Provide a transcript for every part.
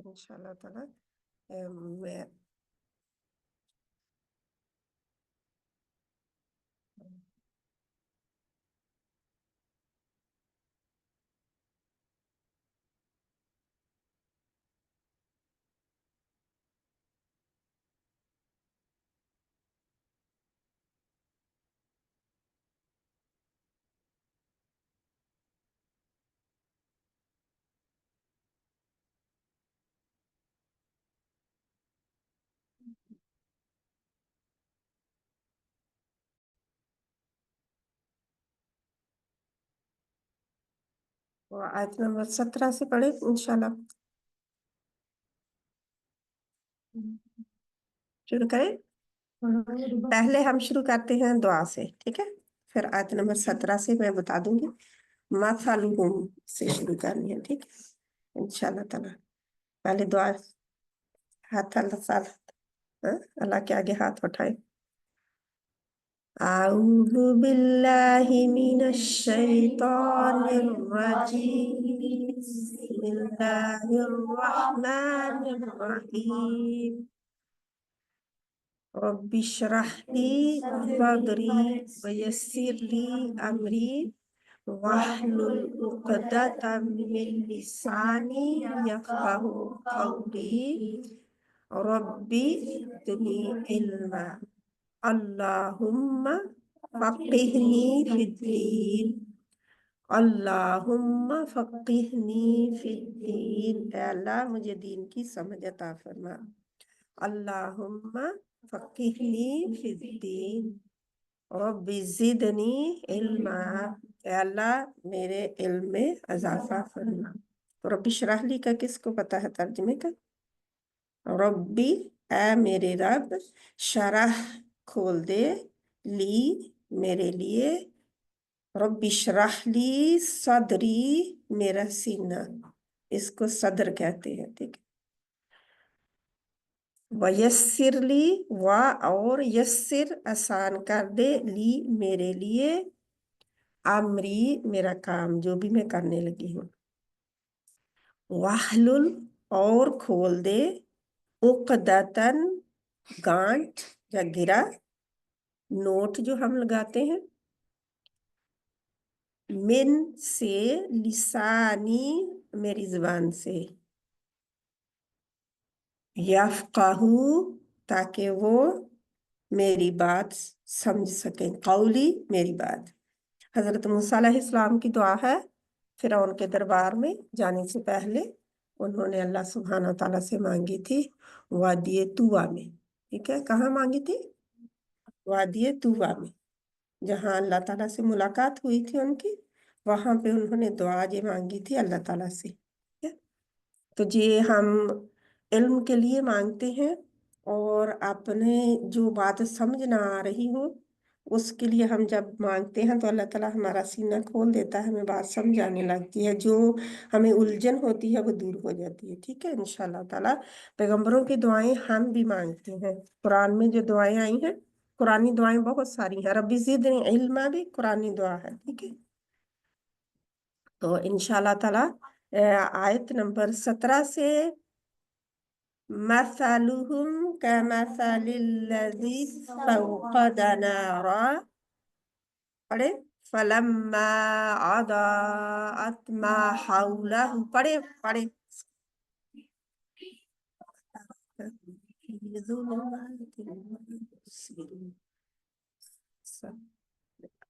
इंशाल्लाह ताला। मैं वो आयत नंबर 17 से पढ़े इंशाल्लाह। शुरू करें। पहले हम शुरू करते हैं दुआ से, ठीक है। फिर आयत नंबर 17 से मैं बता दूंगी। मासालुहुम से शुरू करनी है, ठीक है इंशाल्लाह ताला। पहले दुआ। हाथ अल्लाह साल, अल्लाह के आगे हाथ उठाए। अऊज़ु बिल्लाहि मिनश शैतानिर रजीम। बिस्मिल्लाहिर रहमानिर रहीम। रब्बि इश्रह ली सदरी वयस्सिर ली अमरी वाहलुल उक़दतम मिन लिसानी यफ़क़हू क़ौली। रब्बी ज़िदनी इल्मा। अल्लाहुम्मा फ़क़िहनी फ़िद्दीन। अल्लाहुम्मा फ़क़िहनी फ़िद्दीन। ऐ अल्लाह मुझे दीन की समझ अता फरमा। अल्लाहुम्मा फ़क़िहनी फ़िद्दीन। रब्बि ज़िदनी इल्मा। ऐ अल्लाह मेरे इल्म में इजाफा फरमा। तो रब्बि इश्रह ली का किसको पता है तर्जुमे का? रब्बी ऐ मेरे रब, शरह खोल दे, ली मेरे लिए, रब्बी इश्रह ली सदरी मेरा सीना, इसको सदर कहते हैं, ठीक है। वयस्सिर ली व और यस्सिर आसान कर दे, ली मेरे लिए, अमरी मेरा काम जो भी मैं करने लगी हूँ, वाहलुल और खोल दे, उक़दतन गांठ या गिरा, नोट जो हम लगाते हैं, मिन से, लिसानी मेरी जुबान से, यफ़क़हू ताकि वो मेरी बात समझ सकें, कौली मेरी बात। हजरत मूसा अलैहिस्सलाम की दुआ है। फिरौन के दरबार में जाने से पहले उन्होंने अल्लाह सुब्हाना तआला से मांगी थी वादिये तुवा में, ठीक है। कहाँ मांगी थी? वादिये तुवा में, जहाँ अल्लाह ताला से मुलाकात हुई थी उनकी, वहां पे उन्होंने दुआ ये मांगी थी अल्लाह ताला से, ठीक है? तो ये हम इल्म के लिए मांगते हैं, और अपने जो बात समझ ना आ रही हो उसके लिए हम जब मांगते हैं तो अल्लाह ताला हमारा सीना खोल देता है, हमें बात समझ आने लगती है, जो हमें उलझन होती है वो दूर हो जाती है, ठीक है इंशाल्लाह ताला। पैगंबरों की दुआएं हम भी मांगते हैं। कुरान में जो दुआएं आई हैं, कुरानी दुआएं बहुत सारी हैं। रब्बी ज़िदनी इल्मा भी कुरानी दुआ है, ठीक है। तो इंशाल्लाह ताला आयत नंबर 17 से, मसलुहुम कमसलिल्लज़ी स्तौक़द नारा, पढ़े, फलम्मा अज़ाअत मा हौलहु, पढ़े पढ़े,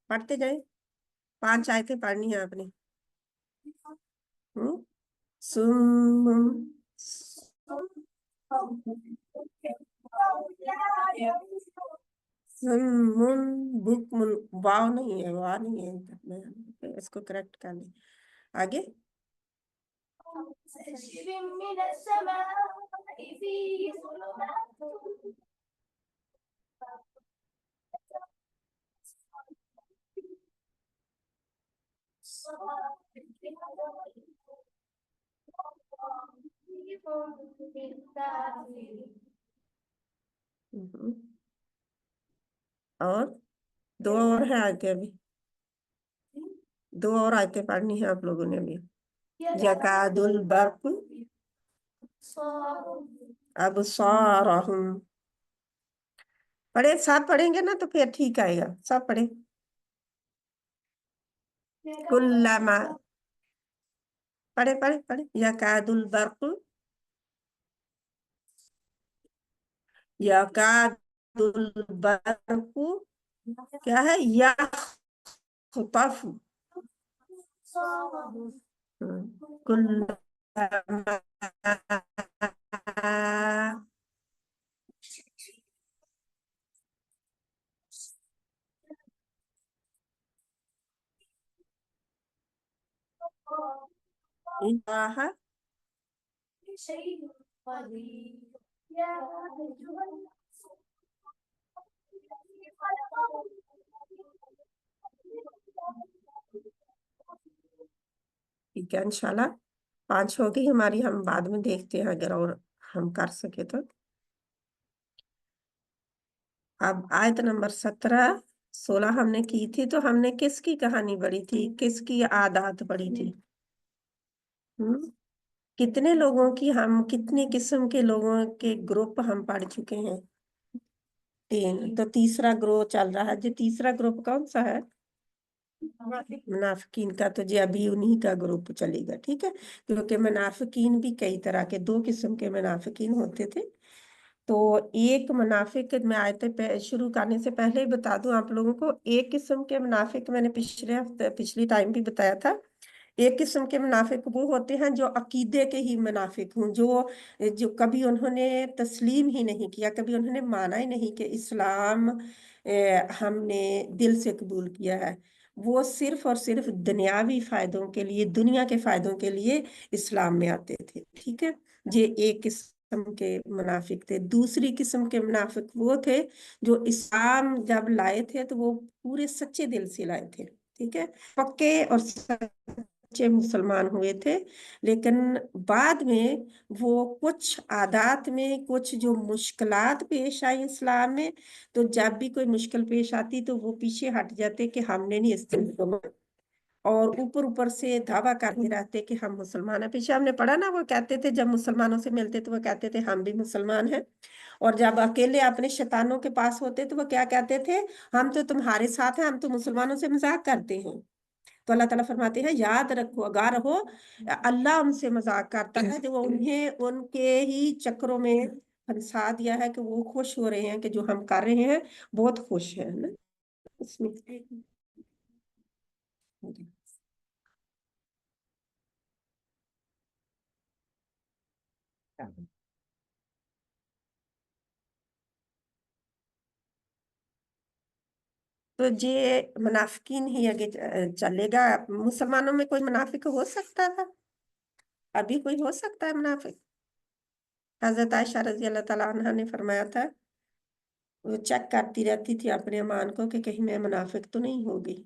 पढ़ते जाए। 5 आयतें पढ़नी है आपने। सुम्मुन सुम्मुन बुक्मुन, वाव नहीं है, वाव नहीं है, मैं इसको करेक्ट कर ले। आगे और 2 और है आयतें अभी, 2 और आयतें पढ़नी है आप लोगों ने भी। यकादुल बर्क अबसारहुम। पढ़े, साथ पढ़ेंगे ना तो फिर ठीक आएगा, सब पढ़े। कुल्लमा, पढ़े पढ़े पढ़े, यकादुल बर्क, यकादुल बर्क क्या है, यखतफ। कुल्लमा इंतहा, ठीक है इंशाल्लाह। 5 होगी हमारी, हम बाद में देखते हैं अगर और हम कर सके तो। अब आयत नंबर 17 16 हमने की थी, तो हमने किसकी कहानी पढ़ी थी, किसकी आदात पढ़ी थी? हम्म कितने लोगों की, हम कितने किस्म के लोगों के ग्रुप हम पढ़ चुके हैं? 3। तो तीसरा ग्रुप चल रहा है, जो तीसरा ग्रुप कौन सा है? मुनाफिकीन का। तो जी अभी उन्हीं का ग्रुप चलेगा, ठीक है। क्योंकि मुनाफिकीन भी कई तरह के, 2 किस्म के मुनाफिकीन होते थे। तो एक मुनाफिक, मैं आयतें शुरू करने से पहले ही बता दूं आप लोगों को, एक किस्म के मुनाफिक मैंने पिछले हफ्ते, पिछली टाइम भी बताया था। एक किस्म के मुनाफिक वो होते हैं जो अकीदे के ही मुनाफिक हों, जो जो कभी उन्होंने तस्लीम ही नहीं किया, कभी उन्होंने माना ही नहीं कि इस्लाम हमने दिल से कबूल किया है। वो सिर्फ और सिर्फ दुनियावी फायदों के लिए, दुनिया के फायदों के लिए इस्लाम में आते थे, ठीक है। ये एक किस्म के मुनाफिक थे। दूसरी किस्म के मुनाफिक वो थे जो इस्लाम जब लाए थे तो वो पूरे सच्चे दिल से लाए थे, ठीक है, पक्के और सच्चे मुसलमान हुए थे। लेकिन बाद में वो कुछ आदात में कुछ जो मुश्किलात पेश आई इस्लाम में, तो जब भी कोई मुश्किल पेश आती तो वो पीछे हट जाते कि हमने नहीं इस दिन को माना। और ऊपर ऊपर से दावा करते रहते कि हम मुसलमान हैं। पीछे हमने पढ़ा ना, वो कहते थे जब मुसलमानों से मिलते तो वो कहते थे हम भी मुसलमान हैं। और जब अकेले अपने शैतानों के पास होते तो वो क्या कहते थे, हम तो तुम्हारे साथ हैं, हम तो मुसलमानों से मजाक करते हैं। तो अल्लाह ताला फरमाते हैं याद रखो, आगाह रहो, अल्लाह उनसे मजाक करता है जो वो उन्हें उनके ही चक्रों में फंसा दिया है, कि वो खुश हो रहे हैं कि जो हम कर रहे हैं बहुत खुश है ना इसमें। तो ये मुनाफिकीन ही आगे चलेगा। मुसलमानों में कोई मुनाफिक हो सकता था? अभी कोई हो सकता है मुनाफिक? हजरत आयशा रजी अल्लाह ताला अन्हा ने फरमाया था, वो चेक करती रहती थी अपने ईमान को कि कहीं मैं मुनाफिक तो नहीं हो गई,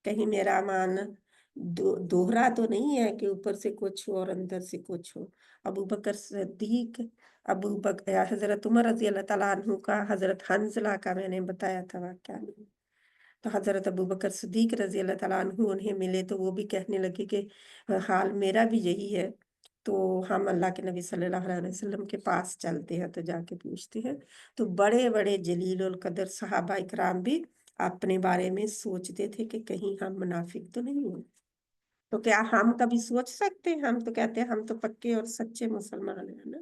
कहीं मेरा ईमान दोहरा तो नहीं है कि ऊपर से कुछ हो और अंदर से कुछ हो। अबू बकर सिद्दीक, अबू बकर, हजरत उमर रजी अल्लाह ताला अन्हु का, हजरत हंजला का मैंने बताया था वाकया। तो हजरत अबू बकर सिद्दीक रजी अल्लाह ताला अन्हु उन्हें मिले तो वो भी कहने लगे कि हाल मेरा भी यही है। तो हम अल्लाह के नबी सल्लल्लाहु अलैहि वसल्लम के पास चलते हैं, तो जाके पूछते हैं। तो बड़े बड़े जलील उल कदर सहाबा इकराम भी अपने बारे में सोचते थे कि कहीं हम मुनाफिक तो नहीं हो। तो क्या हम कभी सोच सकते हैं? हम तो कहते हैं हम तो पक्के और सच्चे मुसलमान हैं ना।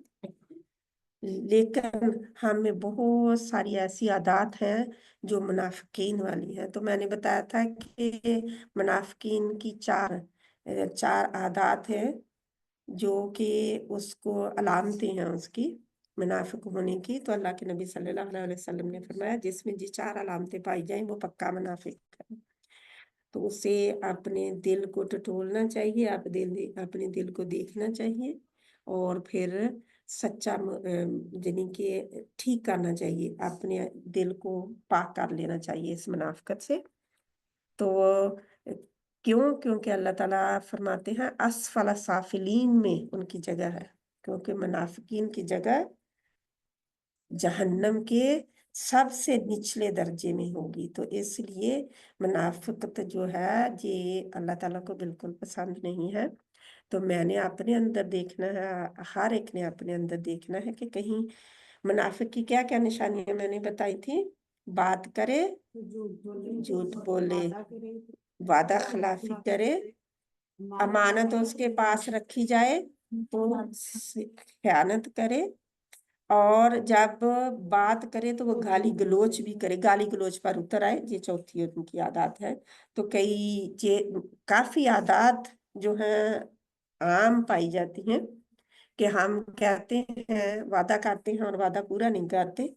लेकिन हम में बहुत सारी ऐसी आदात हैं जो मुनाफिकीन वाली है। तो मैंने बताया था कि मुनाफिकीन की चार आदात हैं जो कि उसको अलामतें हैं उसकी, मुनाफिक होने की। तो अल्लाह के नबी सल्लल्लाहु अलैहि वसल्लम ने फरमाया जिसमें ये 4 अलामतें पाई जाएं वो पक्का मुनाफिक है। तो उसे अपने दिल को टटोलना चाहिए, अपने दिल को देखना चाहिए, और फिर सच्चा यानी कि ठीक करना चाहिए, अपने दिल को पाक कर लेना चाहिए इस मुनाफिकत से। तो क्योंकि अल्लाह ताला फरमाते हैं असफल साफिलीन में उनकी जगह है, क्योंकि मुनाफिकीन की जगह जहन्नम के सबसे निचले दर्जे में होगी। तो इसलिए मुनाफिकत जो है ये अल्लाह ताला को बिल्कुल पसंद नहीं है। تو मैंने अपने अंदर देखना है, हर एक ने अपने अंदर देखना है कि कहीं मुनाफिक की क्या क्या निशानियां मैंने बताई थी। बात करे, झूठ बोले, वादा खिलाफी करे, अमानत उसके पास रखी जाए तो खयानत करे, और जब बात करे तो वो गाली गलोच भी करे, गाली गलोच पर उतर आए। ये चौथी उनकी आदत है। तो कई ये काफी आदत जो है आम पाई जाती हैं कि हम कहते हैं, वादा करते हैं और वादा पूरा नहीं करते।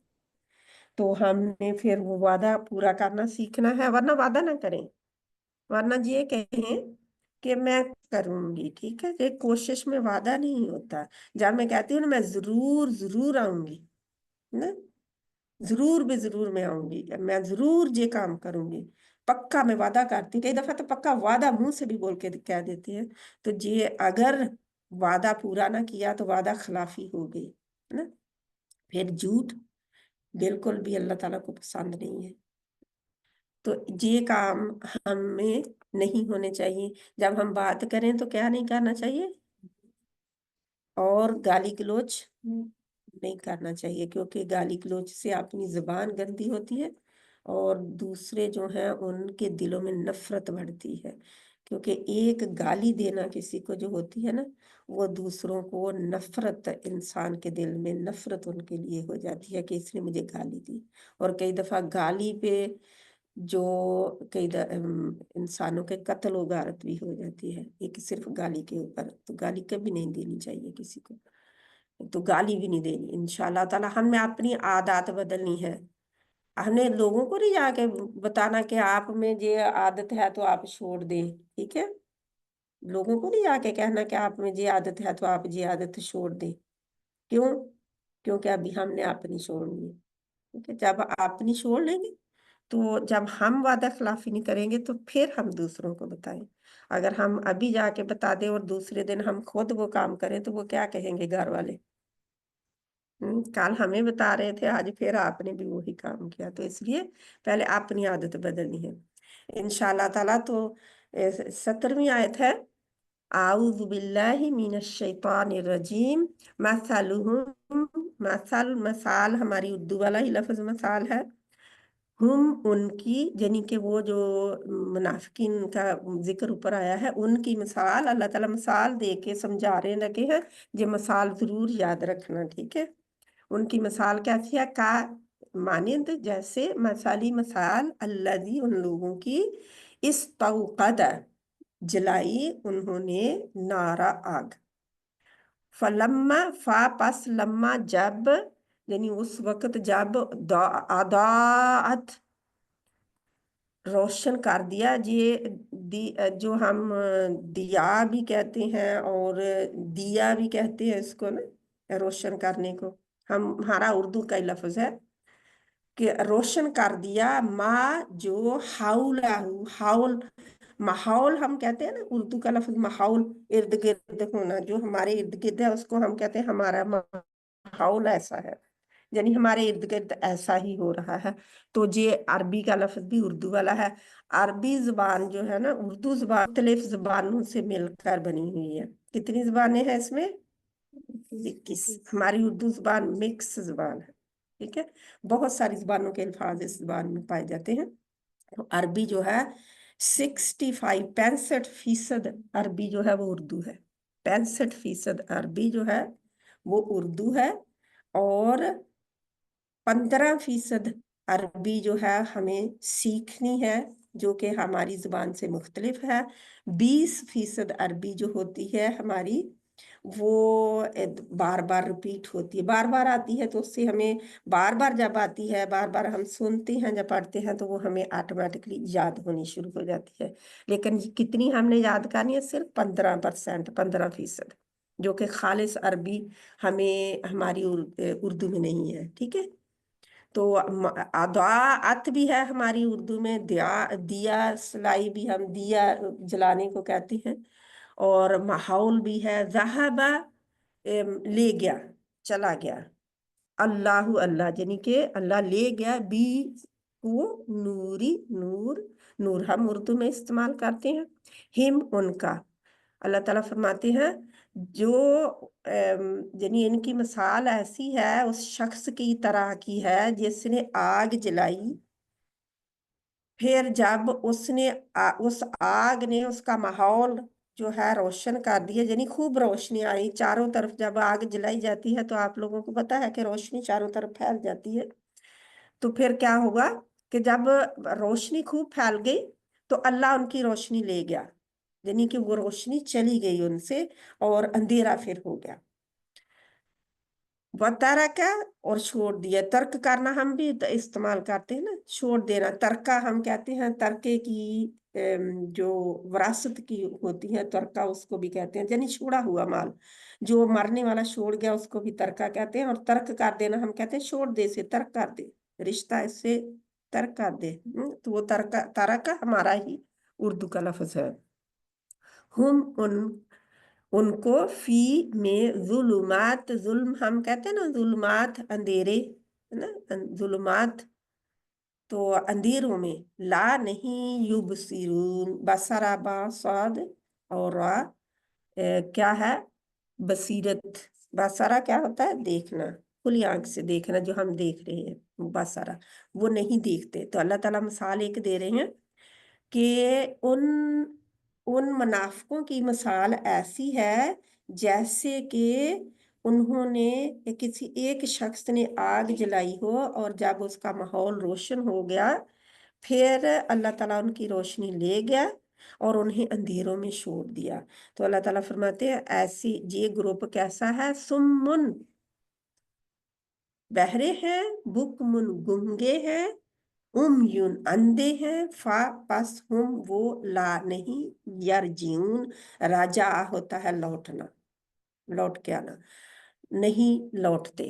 तो हमने फिर वो वादा पूरा करना सीखना है, वरना वादा ना करें। वरना ये कहें कि मैं करूंगी, ठीक है, ये कोशिश में वादा नहीं होता। जब मैं कहती हूँ ना मैं जरूर जरूर आऊंगी ना, जरूर भी जरूर मैं आऊंगी, मैं जरूर ये काम करूंगी, पक्का मैं वादा करती हूँ। कई दफा तो पक्का वादा मुंह से भी बोल के कह देती है। तो ये अगर वादा पूरा ना किया तो वादा खिलाफी हो गई है ना। फिर झूठ बिल्कुल भी अल्लाह ताला को पसंद नहीं है। तो ये काम हमें नहीं होने चाहिए। जब हम बात करें तो क्या नहीं करना चाहिए, और गाली गलौज नहीं करना चाहिए, क्योंकि गाली गलौज से अपनी जुबान गंदी होती है और दूसरे जो हैं उनके दिलों में नफरत बढ़ती है। क्योंकि एक गाली देना किसी को जो होती है ना, वो दूसरों को नफरत, इंसान के दिल में नफरत उनके लिए हो जाती है कि इसने मुझे गाली दी। और कई दफा गाली पे जो इंसानों के कत्ल व गारत भी हो जाती है, एक सिर्फ गाली के ऊपर। तो गाली कभी नहीं देनी चाहिए किसी को, तो गाली भी नहीं देनी इंशाल्लाह ताला। हमें अपनी आदत बदलनी है। हमने लोगों को नहीं जाके बताना कि आप में ये आदत है तो आप छोड़ दें, ठीक है। लोगों को नहीं जाके कहना कि आप में ये आदत है तो आप ये आदत छोड़ दें। क्यों? क्योंकि अभी हमने अपनी छोड़नी है, ठीक है। जब अपनी छोड़ लेंगे तो जब हम वादा खिलाफी नहीं करेंगे तो फिर हम दूसरों को बताएं। अगर हम अभी जाके बता दें और दूसरे दिन हम खुद वो काम करें तो वो क्या कहेंगे घर वाले? कल हमें बता रहे थे, आज फिर आपने भी वही काम किया। तो इसलिए पहले अपनी आदत बदलनी है इंशाल्लाह ताला। तो 17वीं आयत है, आऊज़ु बिल्लाहि मिनश शैतानिर रजीम। मसलुहुम, मसल मसाल हमारी उर्दू वाला ही लफ्ज मसाल है। हम उनकी, यानी कि वो जो मुनाफिकीन का जिक्र ऊपर आया है, उनकी मिसाल अल्लाह ताला मिसाल दे के समझा रहे लगे हैं। ये मिसाल जरूर याद रखना, ठीक है। उनकी मिसाल कैसी है? का मानिंद जैसे मसाली मिसाल अल्लाजी उन लोगों की, इस तौक़द जलाई उन्होंने नारा आग, फलम्मा फा पस लम्मा जब, यानी उस वक्त जब आदात रोशन कर दिया। ये जो हम दिया भी कहते हैं और दिया भी कहते हैं इसको ना, रोशन करने को। हमारा उर्दू का ही लफ्ज है कि रोशन कर दिया। माँ जो हाउलाहू, हाउल माहौल हम कहते हैं ना, उर्दू का लफ्ज माहौल, इर्द गिर्द होना, जो हमारे इर्द गिर्द है उसको हम कहते हैं हमारा माहौल ऐसा है, यानी हमारे इर्द गिर्द ऐसा ही हो रहा है। तो ये अरबी का लफ्ज भी उर्दू वाला है। अरबी जुबान जो है ना, उर्दू जुबान मुख्तलिफ जुबानों से मिलकर बनी हुई है। कितनी जुबानें हैं इसमें? 21। हमारी उर्दू जुबान मिक्स जुबान है, ठीक है। बहुत सारी जुबानों के अल्फाज इस जुबान में पाए जाते हैं। तो अरबी जो है 65% अरबी जो है वो उर्दू है। 65% अरबी जो है वो उर्दू है, और 15% अरबी जो है हमें सीखनी है, जो कि हमारी जुबान से मुख्तलिफ है। 20% अरबी जो होती है हमारी, वो बार बार रिपीट होती है, बार बार आती है। तो उससे हमें बार बार जब आती है, बार बार हम सुनते हैं जब पढ़ते हैं, तो वो हमें ऑटोमेटिकली याद होनी शुरू हो जाती है। लेकिन कितनी हमने याद करनी है? सिर्फ 15%, 15%, जो कि खालिस अरबी हमें हमारी उर्दू में नहीं है, ठीक है। तो अदाअत भी है हमारी उर्दू में, दिया सलाई भी हम दिया जलाने को कहते हैं। और माहौल भी है, ज़हाबा ले गया, चला गया। अल्लाह अल्लाह, यानी कि अल्लाह ले गया, बी वो नूरी, नूर, नूर हम उर्दू में इस्तेमाल करते हैं। हिम उनका, अल्लाह ताला फरमाते हैं जो यानी इनकी मिसाल ऐसी है उस शख्स की तरह की है जिसने आग जलाई, फिर जब उस आग ने उसका माहौल जो है रोशन कर दिया, यानी खूब रोशनी आई चारों तरफ। जब आग जलाई जाती है तो आप लोगों को पता है कि रोशनी चारों तरफ फैल जाती है। तो फिर क्या होगा कि जब रोशनी खूब फैल गई तो अल्लाह उनकी रोशनी ले गया, यानी कि वो रोशनी चली गई उनसे और अंधेरा फिर हो गया। बतारा क्या, और छोड़ दिया। तर्क करना हम भी इस्तेमाल करते हैं ना, छोड़ देना। तर्का हम कहते हैं, तर्के की जो विरासत की होती है तर्का, उसको भी कहते हैं, यानी छोड़ा हुआ माल। जो मरने वाला छोड़ गया उसको भी तर्का कहते हैं। और तर्क कर देना हम कहते हैं छोड़ दे से तर्क कर दे, रिश्ता इससे तर्क कर दे। तो वो तर्का तरका हमारा ही उर्दू का लफ्ज है। हम उनको फी में जुलुमात, जुल्म हम कहते हैं ना, जुलुमात अंधेरे, है ना, जुलुमात तो अंधेरों में, ला नहीं युबसिरून, बसरा बा साद और रा क्या है, बसीरत। बसरा क्या होता है, देखना, खुली आंख से देखना, जो हम देख रहे हैं बसरा, वो नहीं देखते। तो अल्लाह ताला मिसाल एक दे रहे हैं कि उन मुनाफिकों की मिसाल ऐसी है जैसे कि उन्होंने किसी एक शख्स ने आग जलाई हो और जब उसका माहौल रोशन हो गया, फिर अल्लाह ताला उनकी रोशनी ले गया और उन्हें अंधेरों में छोड़ दिया। तो अल्लाह ताला फरमाते हैं ऐसी ये ग्रुप कैसा है, सुम्मुन बहरे हैं, बुकमुन गूंगे हैं, युन अंधे हैं, फा पस हम वो ला नहीं, यरजीऊन राजा होता है लौटना, लौट के आना, नहीं लौटते।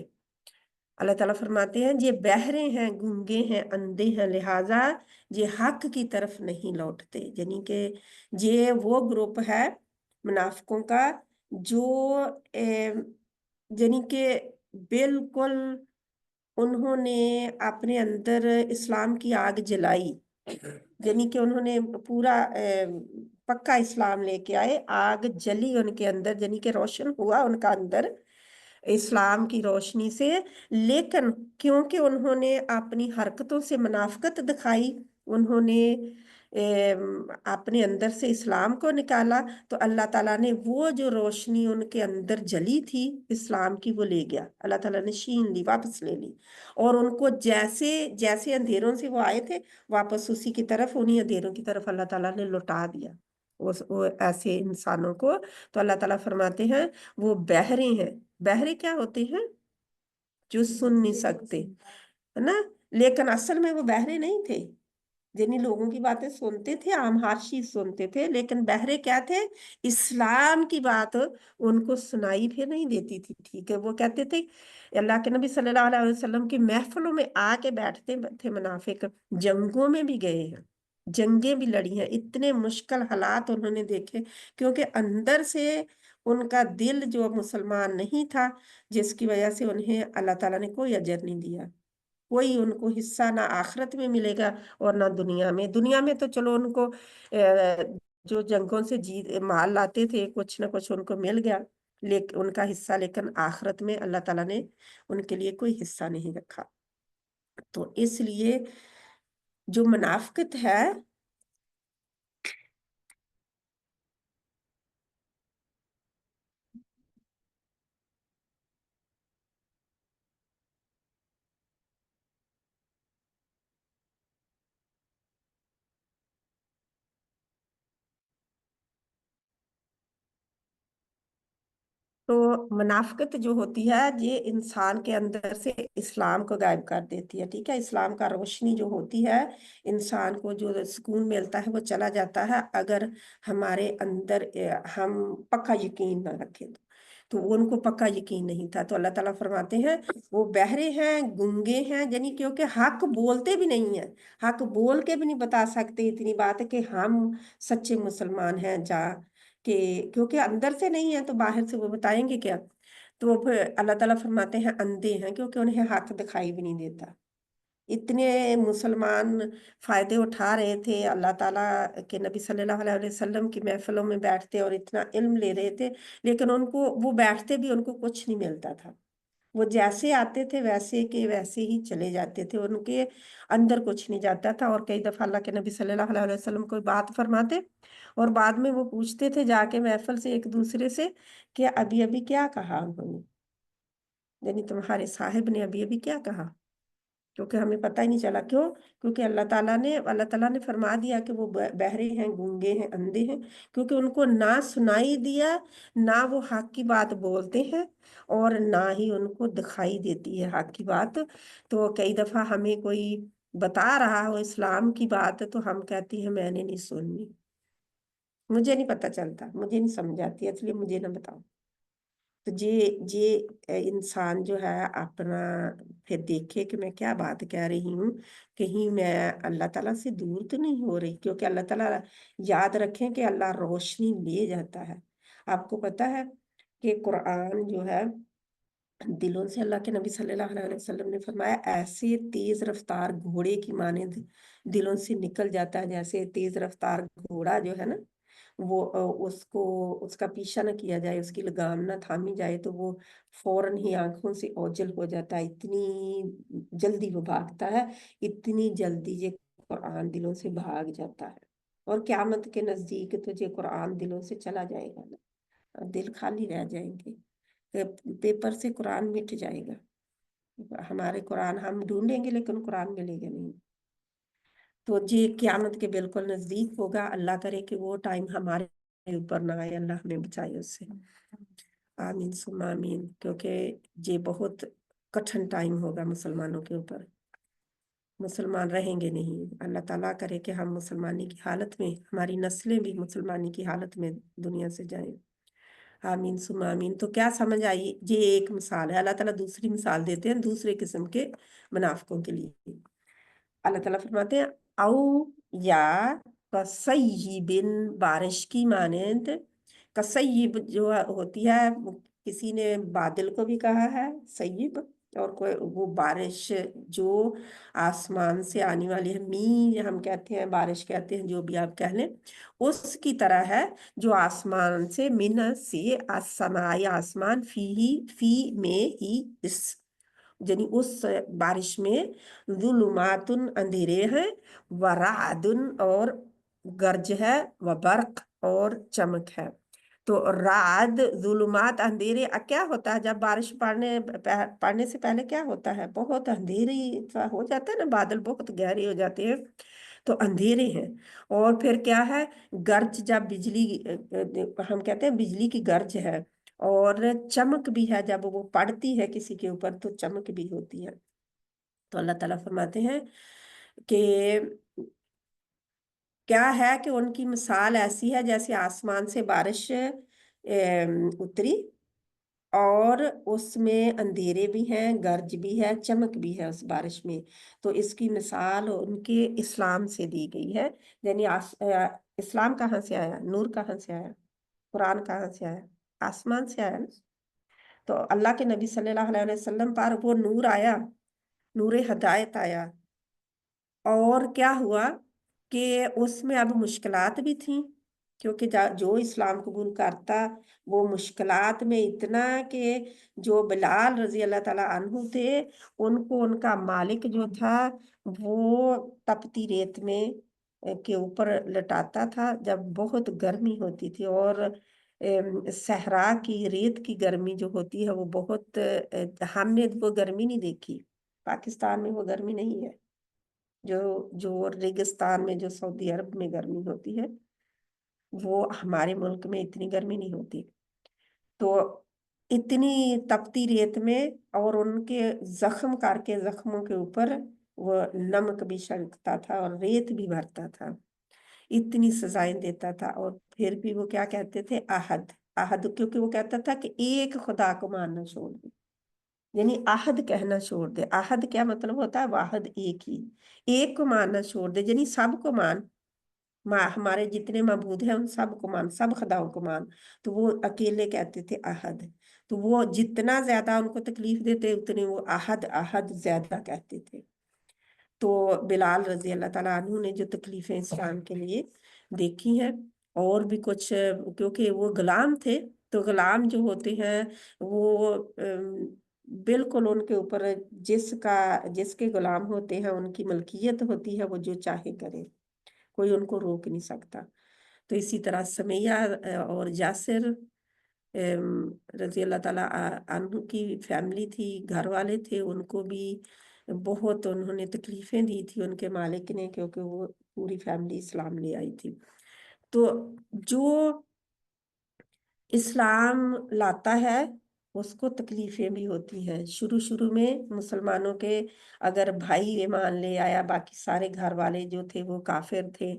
अल्लाह ताला फरमाते हैं ये बहरे हैं, गूंगे हैं, अंधे हैं, लिहाजा ये हक की तरफ नहीं लौटते। यानी कि ये वो ग्रुप है मुनाफिकों का जो यानी कि बिल्कुल उन्होंने अपने अंदर इस्लाम की आग जलाई, यानी कि उन्होंने पूरा पक्का इस्लाम लेके आए, आग जली उनके अंदर, यानी कि रोशन हुआ उनका अंदर इस्लाम की रोशनी से। लेकिन क्योंकि उन्होंने अपनी हरकतों से मुनाफिकत दिखाई, उन्होंने अपने अंदर से इस्लाम को निकाला, तो अल्लाह ताला ने वो जो रोशनी उनके अंदर जली थी इस्लाम की, वो ले गया। अल्लाह ताला ने छीन ली, वापस ले ली। और उनको जैसे जैसे अंधेरों से वो आए थे, वापस उसी की तरफ, उन्हीं अंधेरों की तरफ अल्लाह ताला ने लौटा दिया वो ऐसे इंसानों को। तो अल्लाह ताला फरमाते हैं वो बहरे हैं। बहरे क्या होते हैं, जो सुन नहीं सकते, है ना। लेकिन असल में वो बहरे नहीं थे, जिन्हीं लोगों की बातें सुनते थे, आमहार्शी सुनते थे, लेकिन बहरे क्या थे, इस्लाम की बात उनको सुनाई फिर नहीं देती थी। ठीक है, वो कहते थे, अल्लाह के नबी सल्लल्लाहु अलैहि वसल्लम की महफिलों में आके बैठते थे मुनाफिक, जंगों में भी गए हैं, जंगें भी लड़ी हैं, इतने मुश्किल हालात उन्होंने देखे, क्योंकि अंदर से उनका दिल जो मुसलमान नहीं था, जिसकी वजह से उन्हें अल्लाह ताला ने कोई अजर नहीं दिया, कोई उनको हिस्सा ना आखिरत में मिलेगा और ना दुनिया में। दुनिया में तो चलो उनको जो जंगों से जीत माल लाते थे कुछ ना कुछ उनको मिल गया, लेकिन उनका हिस्सा, लेकिन आखिरत में अल्लाह ताला ने उनके लिए कोई हिस्सा नहीं रखा। तो इसलिए जो मुनाफिकत है, तो मुनाफिकत जो होती है ये इंसान के अंदर से इस्लाम को गायब कर देती है। ठीक है, इस्लाम का रोशनी जो होती है, इंसान को जो सुकून मिलता है वो चला जाता है अगर हमारे अंदर हम पक्का यकीन ना रखें। तो उनको पक्का यकीन नहीं था। तो अल्लाह ताला फरमाते हैं वो बहरे हैं, गूंगे हैं, यानी क्योंकि हक बोलते भी नहीं है, हक बोल के भी नहीं बता सकते इतनी बात है कि हम सच्चे मुसलमान हैं जा कि, क्योंकि अंदर से नहीं है तो बाहर से वो बताएंगे क्या। तो फिर अल्लाह ताला फरमाते हैं अंधे हैं, क्योंकि उन्हें हक दिखाई भी नहीं देता। इतने मुसलमान फायदे उठा रहे थे, अल्लाह ताला के नबी सल्लल्लाहु अलैहि वसल्लम की महफिलों में बैठते और इतना इल्म ले रहे थे, लेकिन उनको वो बैठते भी उनको कुछ नहीं मिलता था। वो जैसे आते थे वैसे के वैसे ही चले जाते थे, उनके अंदर कुछ नहीं जाता था। और कई दफा अल्लाह के नबी सल्लल्लाहु अलैहि वसल्लम कोई बात फरमाते और बाद में वो पूछते थे जाके महफिल से एक दूसरे से कि अभी अभी क्या कहा उन्होंने, यानी तुम्हारे साहिब ने अभी अभी क्या कहा, क्योंकि हमें पता ही नहीं चला। क्यों? क्योंकि अल्लाह ताला ने फरमा दिया कि वो बहरे हैं, गूंगे हैं, अंधे हैं, क्योंकि उनको ना सुनाई दिया, ना वो हक की बात बोलते हैं और ना ही उनको दिखाई देती है हक की बात। तो कई दफा हमें कोई बता रहा हो इस्लाम की बात तो हम कहती हैं मैंने नहीं सुननी, मुझे नहीं पता चलता, मुझे नहीं समझ आती, इसलिए मुझे ना बताओ। तो ये इंसान जो है अपना फिर देखे कि मैं क्या बात कह रही हूँ, कहीं मैं अल्लाह ताला से दूर तो नहीं हो रही, क्योंकि अल्लाह ताला, याद रखें कि अल्लाह रोशनी ले जाता है। आपको पता है कि कुरान जो है दिलों से, अल्लाह के नबी सल्लल्लाहु अलैहि वसल्लम ने फरमाया ऐसे तेज रफ्तार घोड़े की मानिंद दिलों से निकल जाता है, जैसे तेज रफ्तार घोड़ा जो है ना, वो उसको उसका पीछा न किया जाए, उसकी लगाम न थामी जाए तो वो फौरन ही आंखों से ओझल हो जाता है, इतनी जल्दी वो भागता है, इतनी जल्दी ये कुरान दिलों से भाग जाता है। और क्यामत के नजदीक तो ये कुरान दिलों से चला जाएगा ना, दिल खाली रह जाएंगे, पेपर से कुरान मिट जाएगा, हमारे कुरान हम ढूंढेंगे लेकिन कुरान मिलेगा नहीं। तो ये क्यामत के बिल्कुल नजदीक होगा, अल्लाह करे कि वो टाइम हमारे ऊपर ना आए, अल्लाह हमें बचाए उससे। आमीन सुम्मा आमीन, क्योंकि ये बहुत कठिन टाइम होगा मुसलमानों के ऊपर, मुसलमान रहेंगे नहीं। अल्लाह ताला करे कि हम मुसलमानी की हालत में, हमारी नस्लें भी मुसलमानी की हालत में दुनिया से जाएं। आमीन सुम्मा आमीन। तो क्या समझ आई? ये एक मिसाल है। अल्लाह ताला दूसरी मिसाल देते हैं दूसरे किस्म के मुनाफिकों के लिए। अल्लाह ताला फरमाते हैं औ या कसय्यिबिन, बारिश की मानंद। कसय्यिब जो होती है, किसी ने बादल को भी कहा है सय्यिब, और कोई वो बारिश जो आसमान से आने वाली है, मी हम कहते हैं, बारिश कहते हैं, जो भी आप कह लें, उसकी तरह है जो आसमान से, मिन से, आसमाई आसमान, फी में ही, इस यानी उस बारिश में जुलुमातुन अंधेरे हैं, व रादुन और गरज है, व बर्क और चमक है। तो राद, जुलुमात, अंधेरे, क्या होता है जब बारिश पड़ने से पहले क्या होता है, बहुत अंधेरी सा हो जाता है ना, बादल बहुत गहरे हो जाते हैं, तो अंधेरे हैं। और फिर क्या है, गर्ज, जब बिजली, हम कहते हैं बिजली की गर्ज है, और चमक भी है, जब वो पड़ती है किसी के ऊपर तो चमक भी होती है। तो अल्लाह ताला फरमाते हैं कि क्या है कि उनकी मिसाल ऐसी है जैसे आसमान से बारिश उतरी और उसमें अंधेरे भी हैं, गरज भी है, चमक भी है उस बारिश में। तो इसकी मिसाल उनके इस्लाम से दी गई है। यानी इस्लाम कहाँ से आया, नूर कहाँ से आया, कुरान कहाँ से आया, आसमान से आया ना। तो अल्लाह के नबी सल्लल्लाहु अलैहि वसल्लम पर वो नूर आया, नूर हिदायत आया। और क्या हुआ कि उसमें अब मुश्किलात भी थी, क्योंकि जो इस्लाम कबूल करता वो मुश्किलात में इतना कि जो बिलाल रजी अल्लाह ताला अन्हु थे, उनको उनका मालिक जो था वो तपती रेत में के ऊपर लटाता था जब बहुत गर्मी होती थी। और सहरा की रेत की गर्मी जो होती है वो बहुत, हमने वो गर्मी नहीं देखी, पाकिस्तान में वो गर्मी नहीं है, जो जो रेगिस्तान में, जो सऊदी अरब में गर्मी होती है, वो हमारे मुल्क में इतनी गर्मी नहीं होती। तो इतनी तपती रेत में, और उनके जख्म करके जख्मों के ऊपर वो नमक भी छिड़कता था और रेत भी भरता था, इतनी सजाएं देता था। और फिर भी वो क्या कहते थे, अहद अहद, क्योंकि वो कहता था कि एक खुदा को मानना छोड़ दे, यानी अहद कहना छोड़ दे। अहद क्या मतलब होता है, वाहद, एक ही, एक को मानना छोड़ दे, यानी सबको मान, हमारे जितने मबूद हैं उन सबको मान, सब खुदाओं को मान। तो वो अकेले कहते थे अहद। तो वो जितना ज्यादा उनको तकलीफ देते उतने वो अहद अहद ज्यादा कहते थे। तो बिलाल रजी अल्लाह ताला अन्हु ने जो तकलीफें इस्लाम के लिए देखी हैं, और भी कुछ, क्योंकि वो गुलाम थे, तो गुलाम जो होते हैं वो बिल्कुल उनके ऊपर जिसके गुलाम होते हैं उनकी मलकियत होती है, वो जो चाहे करे, कोई उनको रोक नहीं सकता। तो इसी तरह समैया और यासिर रजी अल्लाह ताला अन्हु की फैमिली थी, घर वाले थे, उनको भी बहुत उन्होंने तकलीफें दी थी उनके मालिक ने, क्योंकि वो पूरी फैमिली इस्लाम ले आई थी। तो जो इस्लाम लाता है उसको तकलीफें भी होती हैं। शुरू शुरू में मुसलमानों के अगर भाई ईमान ले आया, बाकी सारे घर वाले जो थे वो काफिर थे,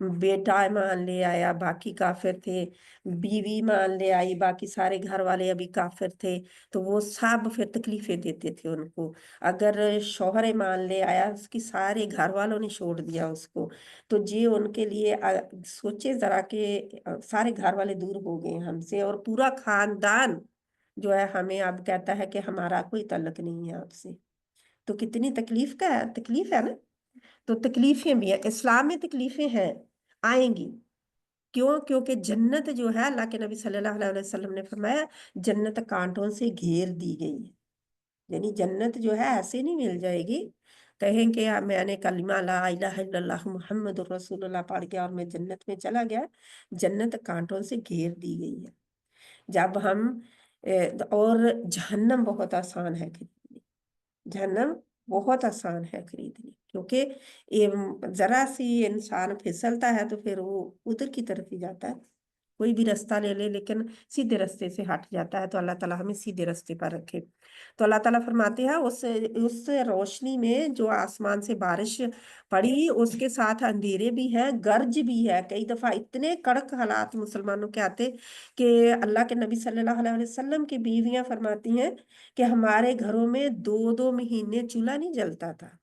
बेटा ईमान ले आया, बाकी काफिर थे, बीवी ईमान ले आई, बाकी सारे घर वाले अभी काफिर थे, तो वो सब फिर तकलीफें देते थे उनको। अगर शौहर ईमान ले आया, उसकी सारे घर वालों ने छोड़ दिया उसको, तो ये उनके लिए सोचे जरा के सारे घर वाले दूर हो गए हमसे, और पूरा खानदान जो है हमें अब कहता है कि हमारा कोई तल्लक नहीं है आपसे। तो कितनी तकलीफ है ना। तो तकलीफें भी है, इस्लाम में तकलीफें हैं, आएंगी। क्यों? क्योंकि जन्नत जो है, अल्लाह के नबी सल्लल्लाहु अलैहि वसल्लम ने फरमाया, जन्नत कांटों से घेर दी गई है। यानी जन्नत जो है ऐसे नहीं मिल जाएगी, कहें कि मैंने कलिमा ला इलाहा इल्लल्लाह मुहम्मदुर रसूलुल्लाह पढ़ के और मैं जन्नत में चला गया। जन्नत कांटों से घेर दी गई है। जब हम और जहन्नम बहुत आसान है खरीदनी, जहन्नम बहुत आसान है खरीदनी, क्योंकि ये जरा सी इंसान फिसलता है तो फिर वो उधर की तरफ ही जाता है। कोई भी रास्ता ले ले लेकिन सीधे रास्ते से हट जाता है। तो अल्लाह ताला हमें सीधे रास्ते पर रखे। तो अल्लाह ताला फरमाते हैं, उस रोशनी में जो आसमान से बारिश पड़ी, उसके साथ अंधेरे भी हैं, गर्ज भी है। कई दफा इतने कड़क हालात मुसलमानों के आते कि अल्लाह के नबी सल्लल्लाहु अलैहि वसल्लम की बीवियां फरमाती हैं कि हमारे घरों में 2-2 महीने चूल्हा नहीं जलता था।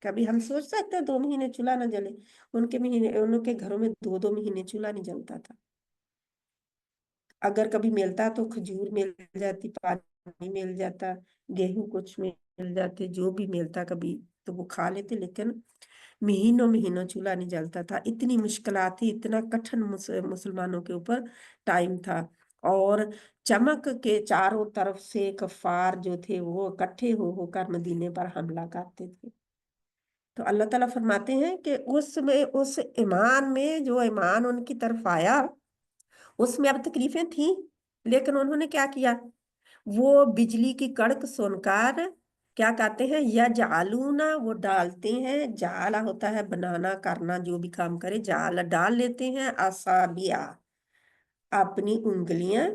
कभी हम सोच सकते हैं 2 महीने चूल्हा ना जले? उनके घरों में 2-2 महीने चूल्हा नहीं जलता था। अगर कभी मिलता तो खजूर मिल जाती, पानी मिल जाता, गेहूं कुछ मिल जाते, जो भी मिलता कभी तो वो खा लेते, लेकिन महीनों महीनों चूल्हा नहीं जलता था। इतनी मुश्किलात थी, इतना कठिन मुसलमानों के ऊपर टाइम था। और चमक के चारों तरफ से कफ्फार जो थे वो इकट्ठे हो होकर मदीने पर हमला करते थे। तो अल्लाह ताला फरमाते हैं कि उस ईमान में, जो ईमान उनकी तरफ आया, उसमें अब तकलीफें थी, लेकिन उन्होंने क्या किया? वो बिजली की कड़क सुनकर क्या कहते हैं, या जालूना, वो डालते हैं। जाला होता है बनाना, करना, जो भी काम करे, जाल डाल लेते हैं। असाबिया, अपनी उंगलियां,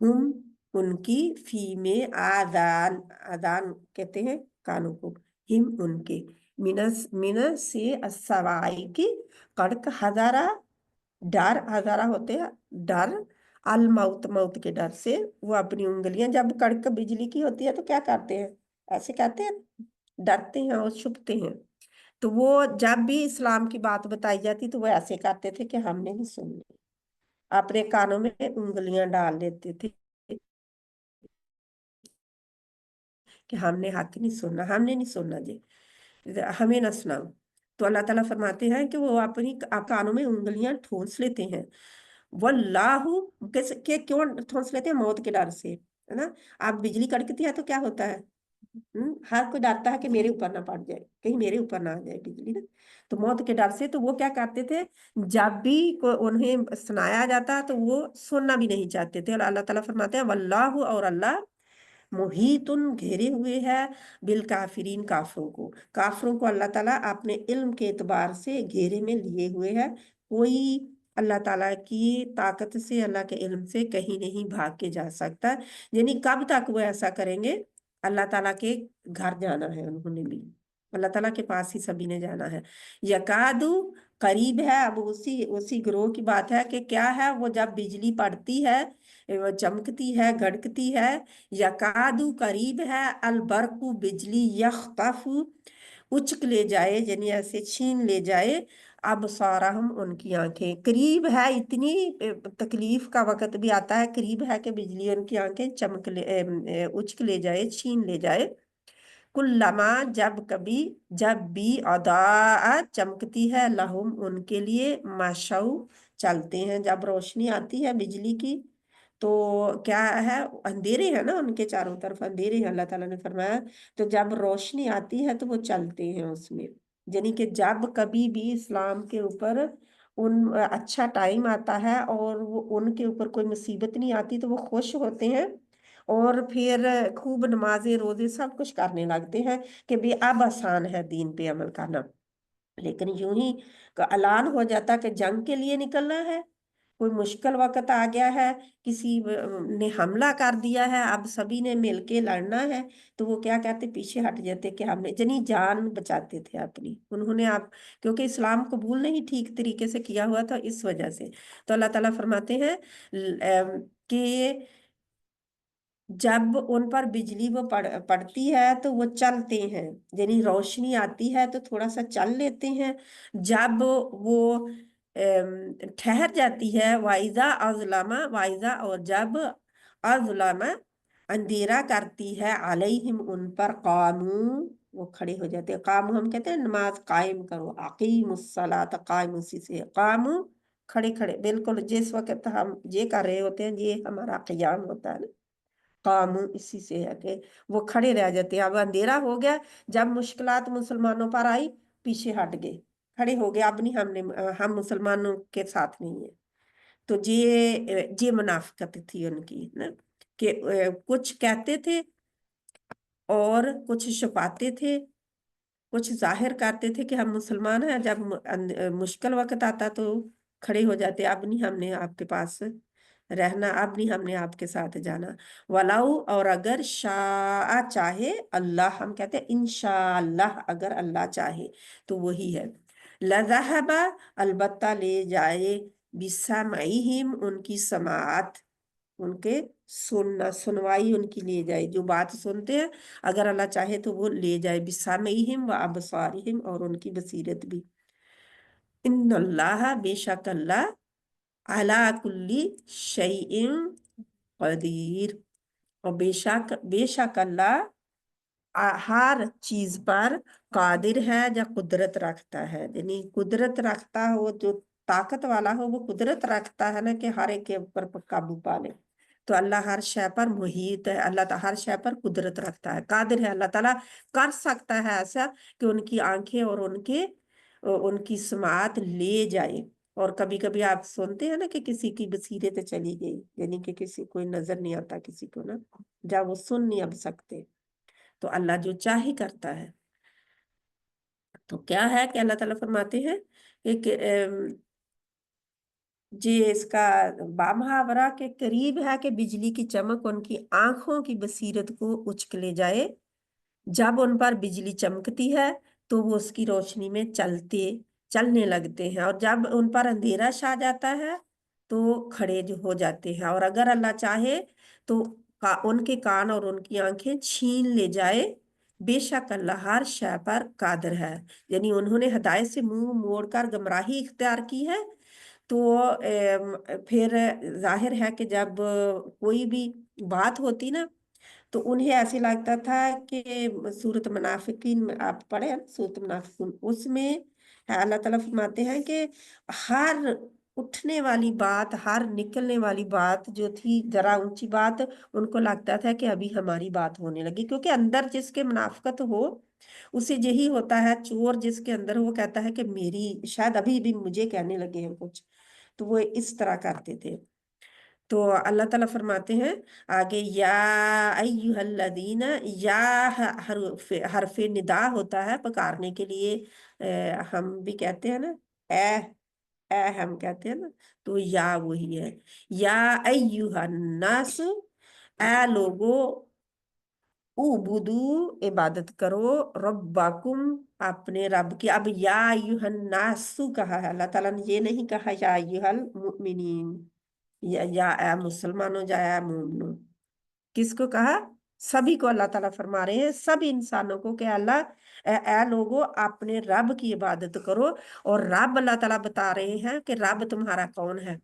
हम, उनकी, फी में, आदान, आदान कहते हैं कानों को, हिम, उनके, मिनस मिनस से असवाई की, कड़क, हजारा, डर, हजारा होते हैं डर, अल मौत, मौत के डर से। वो अपनी उंगलियां जब कड़क बिजली की होती है तो क्या करते हैं? ऐसे कहते हैं, डरते हैं और छुपते हैं। तो वो जब भी इस्लाम की बात बताई जाती तो वो ऐसे करते थे कि हमने नहीं सुननी, अपने कानों में उंगलियां डाल देते थे कि हमने हक नहीं सुनना, हमने नहीं सुनना जी, हमें ना सुनाओ। तो अल्लाह ताला फरमाते हैं कि वो अपनी कानों में उंगलियां ठूंस लेते हैं। वल्लाहु, कैसे के क्यों ठूंस लेते हैं? मौत के डर से, है ना। आप बिजली कड़कती है तो क्या होता है? हर कोई डरता है कि मेरे ऊपर ना पड़ जाए, कहीं मेरे ऊपर ना आ जाए बिजली ना। तो मौत के डर से तो वो क्या करते थे, जब भी उन्हें सुनाया जाता तो वो सुनना भी नहीं चाहते थे। और अल्लाह ताला फरमाते हैं वल्लाहु, और अल्लाह मुहीतुन, घेरे हुए है, बिल काफिरीन, काफरों को। काफरों को अल्लाह ताला अपने इल्म के एतबार से घेरे में लिए हुए है। कोई अल्लाह ताला की ताकत से, अल्लाह के इल्म से कहीं नहीं भाग के जा सकता। यानी कब तक वो ऐसा करेंगे? अल्लाह ताला के घर जाना है उन्होंने भी, अल्लाह ताला के पास ही सभी ने जाना है। यकादू, करीब है। अब उसी उसी ग्रोह की बात है कि क्या है, वो जब बिजली पड़ती है, वो चमकती है, गड़कती है, यकादू, करीब है, अलबरकू, बिजली, यख्तफू, उचक ले जाए, यानी ऐसे छीन ले जाए, अब सारा हम, उनकी आंखें। करीब है, इतनी तकलीफ का वक्त भी आता है, करीब है कि बिजली उनकी आंखें चमक ले, उचक ले जाए, छीन ले जाए। कुल्लमा जब भी अदा चमकती है लहुम उनके लिए माशऊ चलते हैं। जब रोशनी आती है बिजली की तो क्या है, अंधेरे है ना, उनके चारों तरफ अंधेरे हैं, अल्लाह ताला ने फरमाया। तो जब रोशनी आती है तो वो चलते हैं उसमें। यानी कि जब कभी भी इस्लाम के ऊपर अच्छा टाइम आता है और वो उनके ऊपर कोई मुसीबत नहीं आती तो वो खुश होते हैं और फिर खूब नमाजें रोजे सब कुछ करने लगते हैं कि भी अब आसान है दीन पे अमल करना। लेकिन यूं ही का ऐलान हो जाता कि जंग के लिए निकलना है, कोई मुश्किल वक्त आ गया है, किसी ने हमला कर दिया है, अब सभी ने मिलके लड़ना है, तो वो क्या कहते, पीछे हट जाते कि हमने जनी जान बचाते थे अपनी। उन्होंने आप क्योंकि इस्लाम कबूल नहीं ठीक तरीके से किया हुआ था इस वजह से। तो अल्लाह ताला फरमाते हैं कि जब उन पर बिजली वो पड़ती है तो वो चलते हैं, यानी रोशनी आती है तो थोड़ा सा चल लेते हैं। जब वो ठहर जाती है, वाइजा अजलामा वाइजा, और जब अजलामा अंधेरा करती है, अलैहिम उन पर, कामू वो खड़े हो जाते हैं। कामू हम कहते हैं नमाज कायम करो, अकीमुस्सलात, कायम उसी से कामू, खड़े खड़े, बिल्कुल जिस वक्त हम ये कर रहे होते हैं ये हमारा क़याम होता है ना, कामू इसी से है कि वो खड़े रह जाते हैं। अब अंधेरा हो गया, जब मुश्किलात मुसलमानों पर आई पीछे हट गए, खड़े हो गए, अब नहीं हमने हम मुसलमानों के साथ नहीं है। तो ये मुनाफिकत थी उनकी ना, कि कुछ कहते थे और कुछ छुपाते थे, कुछ जाहिर करते थे कि हम मुसलमान हैं, जब मुश्किल वक्त आता तो खड़े हो जाते, अब नहीं हमने आपके पास रहना, अब नहीं हमने आपके साथ जाना। वलाउ, और अगर शाह चाहे अल्लाह, हम कहते हैं इंशाअल्लाह, अगर अल्लाह चाहे तो वही है, लज़हबा अलबत्ता ले जाए, बिसमईहिम उनकी समात, उनके सुनना सुनवाई उनकी ले जाए, जो बात सुनते हैं अगर अल्लाह चाहे तो वो ले जाए, बिसामईहिम व अबसारिहिम, और उनकी बसीरत भी। इन्नल्लाह बेशक अल्लाह, अला कुल्ली शैइन कदीर, और बेशक बेशक अल्लाह हर चीज पर कादिर है, या कुदरत रखता है, यानी कुदरत रखता हो, जो ताकत वाला हो वो कुदरत रखता है ना कि हर एक के ऊपर काबू पा ले। तो अल्लाह हर शय पर मुहीत है, हर शय पर कुदरत रखता है, कादिर है, अल्लाह ताला कर सकता है ऐसा कि उनकी आंखें और उनकी समात ले जाए। और कभी कभी आप सुनते हैं ना कि किसी की बसीरत चली गई, यानी कि किसी कोई नजर नहीं आता किसी को ना, जब वो सुन नहीं अब सकते, तो अल्लाह जो चाहे करता है। तो क्या है कि अल्लाह ताला फरमाते हैं कि जी इसका बामुहावरा के करीब है कि बिजली की चमक उनकी आंखों की बसीरत को उचक ले जाए। जब उन पर बिजली चमकती है तो वो उसकी रोशनी में चलने लगते हैं, और जब उन पर अंधेरा छा जाता है तो खड़े जो हो जाते हैं। और अगर अल्लाह चाहे तो उनके कान और उनकी आंखें छीन ले जाए, बेशक अल्लाह हर शय पर कादिर है। यानी उन्होंने हिदायत से मुंह मोड़कर गुमराही इख्तियार की है। तो फिर जाहिर है कि जब कोई भी बात होती ना तो उन्हें ऐसे लगता था कि सूरत मुनाफिकीन में आप पढ़े हैं ना, सूरत मुनाफिकून, उसमें है अल्लाह ताला फरमाते हैं कि हर उठने वाली बात, हर निकलने वाली बात जो थी जरा ऊंची बात, उनको लगता था कि अभी हमारी बात होने लगी, क्योंकि अंदर जिसके मुनाफिकत हो उसे यही होता है, चोर जिसके अंदर वो कहता है कि मेरी शायद अभी भी मुझे कहने लगे हैं कुछ, तो वो इस तरह करते थे। तो अल्लाह ताला फरमाते हैं आगे, या अय्युहल्लदीना, या हरफे निदा होता है पुकारने के लिए। हम भी कहते हैं ना, ए ए हम कहते हैं ना, तो या वही है, या अय्युहन्नास, ए लोगो, उबुदू इबादत करो, रब्बाकुम अपने रब की। अब या अय्युहन्नासु कहा है, अल्लाह ताला ने ये नहीं कहा या अय्युहल मुमिनीन, या ए मुसलमानों, या ए मोमनो, किसको कहा? सभी को अल्लाह ताला फरमा रहे हैं, सभी इंसानों को कि अल्लाह ए लोगो अपने रब की इबादत करो। और रब अल्लाह ताला बता रहे हैं कि रब तुम्हारा कौन है।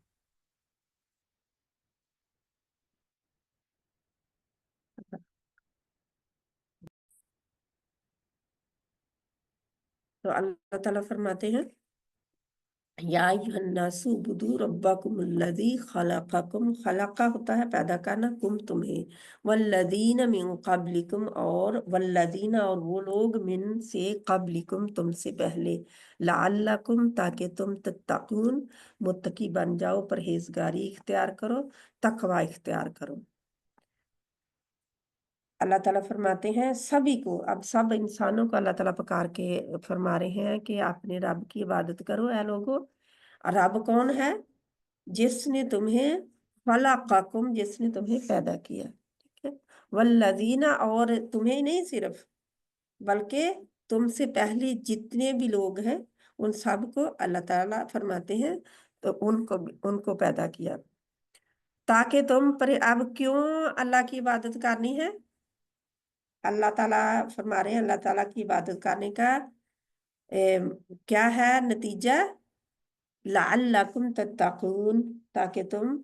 तो अल्लाह ताला फरमाते हैं या अय्युहन्नासु उब्दू रब्बकुमुल्लज़ी खलक़कुम, खलक़ा होता है पैदा करना, कुम तुम्हें, वल्लज़ीना मिन क़ब्लिकुम और वल्लज़ीना और वो लोग मिन से क़ब्लिकुम तुमसे पहले, लअल्लकुम ताकि तुम तत्तकून मुत्तकी बन जाओ, परहेजगारी इख्तियार करो, तकवा इख्तियार करो। अल्लाह ताला फरमाते हैं सभी को, अब सब इंसानों को अल्लाह ताला पुकार के फरमा रहे हैं कि अपने रब की इबादत करो ऐ लोगो। रब कौन है? जिसने तुम्हें खलक़कुम, जिसने तुम्हें पैदा किया, ठीक है। वल्लज़ीना और तुम्हें नहीं सिर्फ, बल्कि तुमसे पहले जितने भी लोग हैं उन सबको अल्लाह ताला फरमाते हैं तो उनको उनको पैदा किया ताकि तुम पर। अब क्यों अल्लाह की इबादत करनी है? अल्लाह ताला फरमा रहे हैं अल्लाह ताला की इबादत करने का क्या है नतीजा? लअल्लकुम तत्तकून, ताकि तुम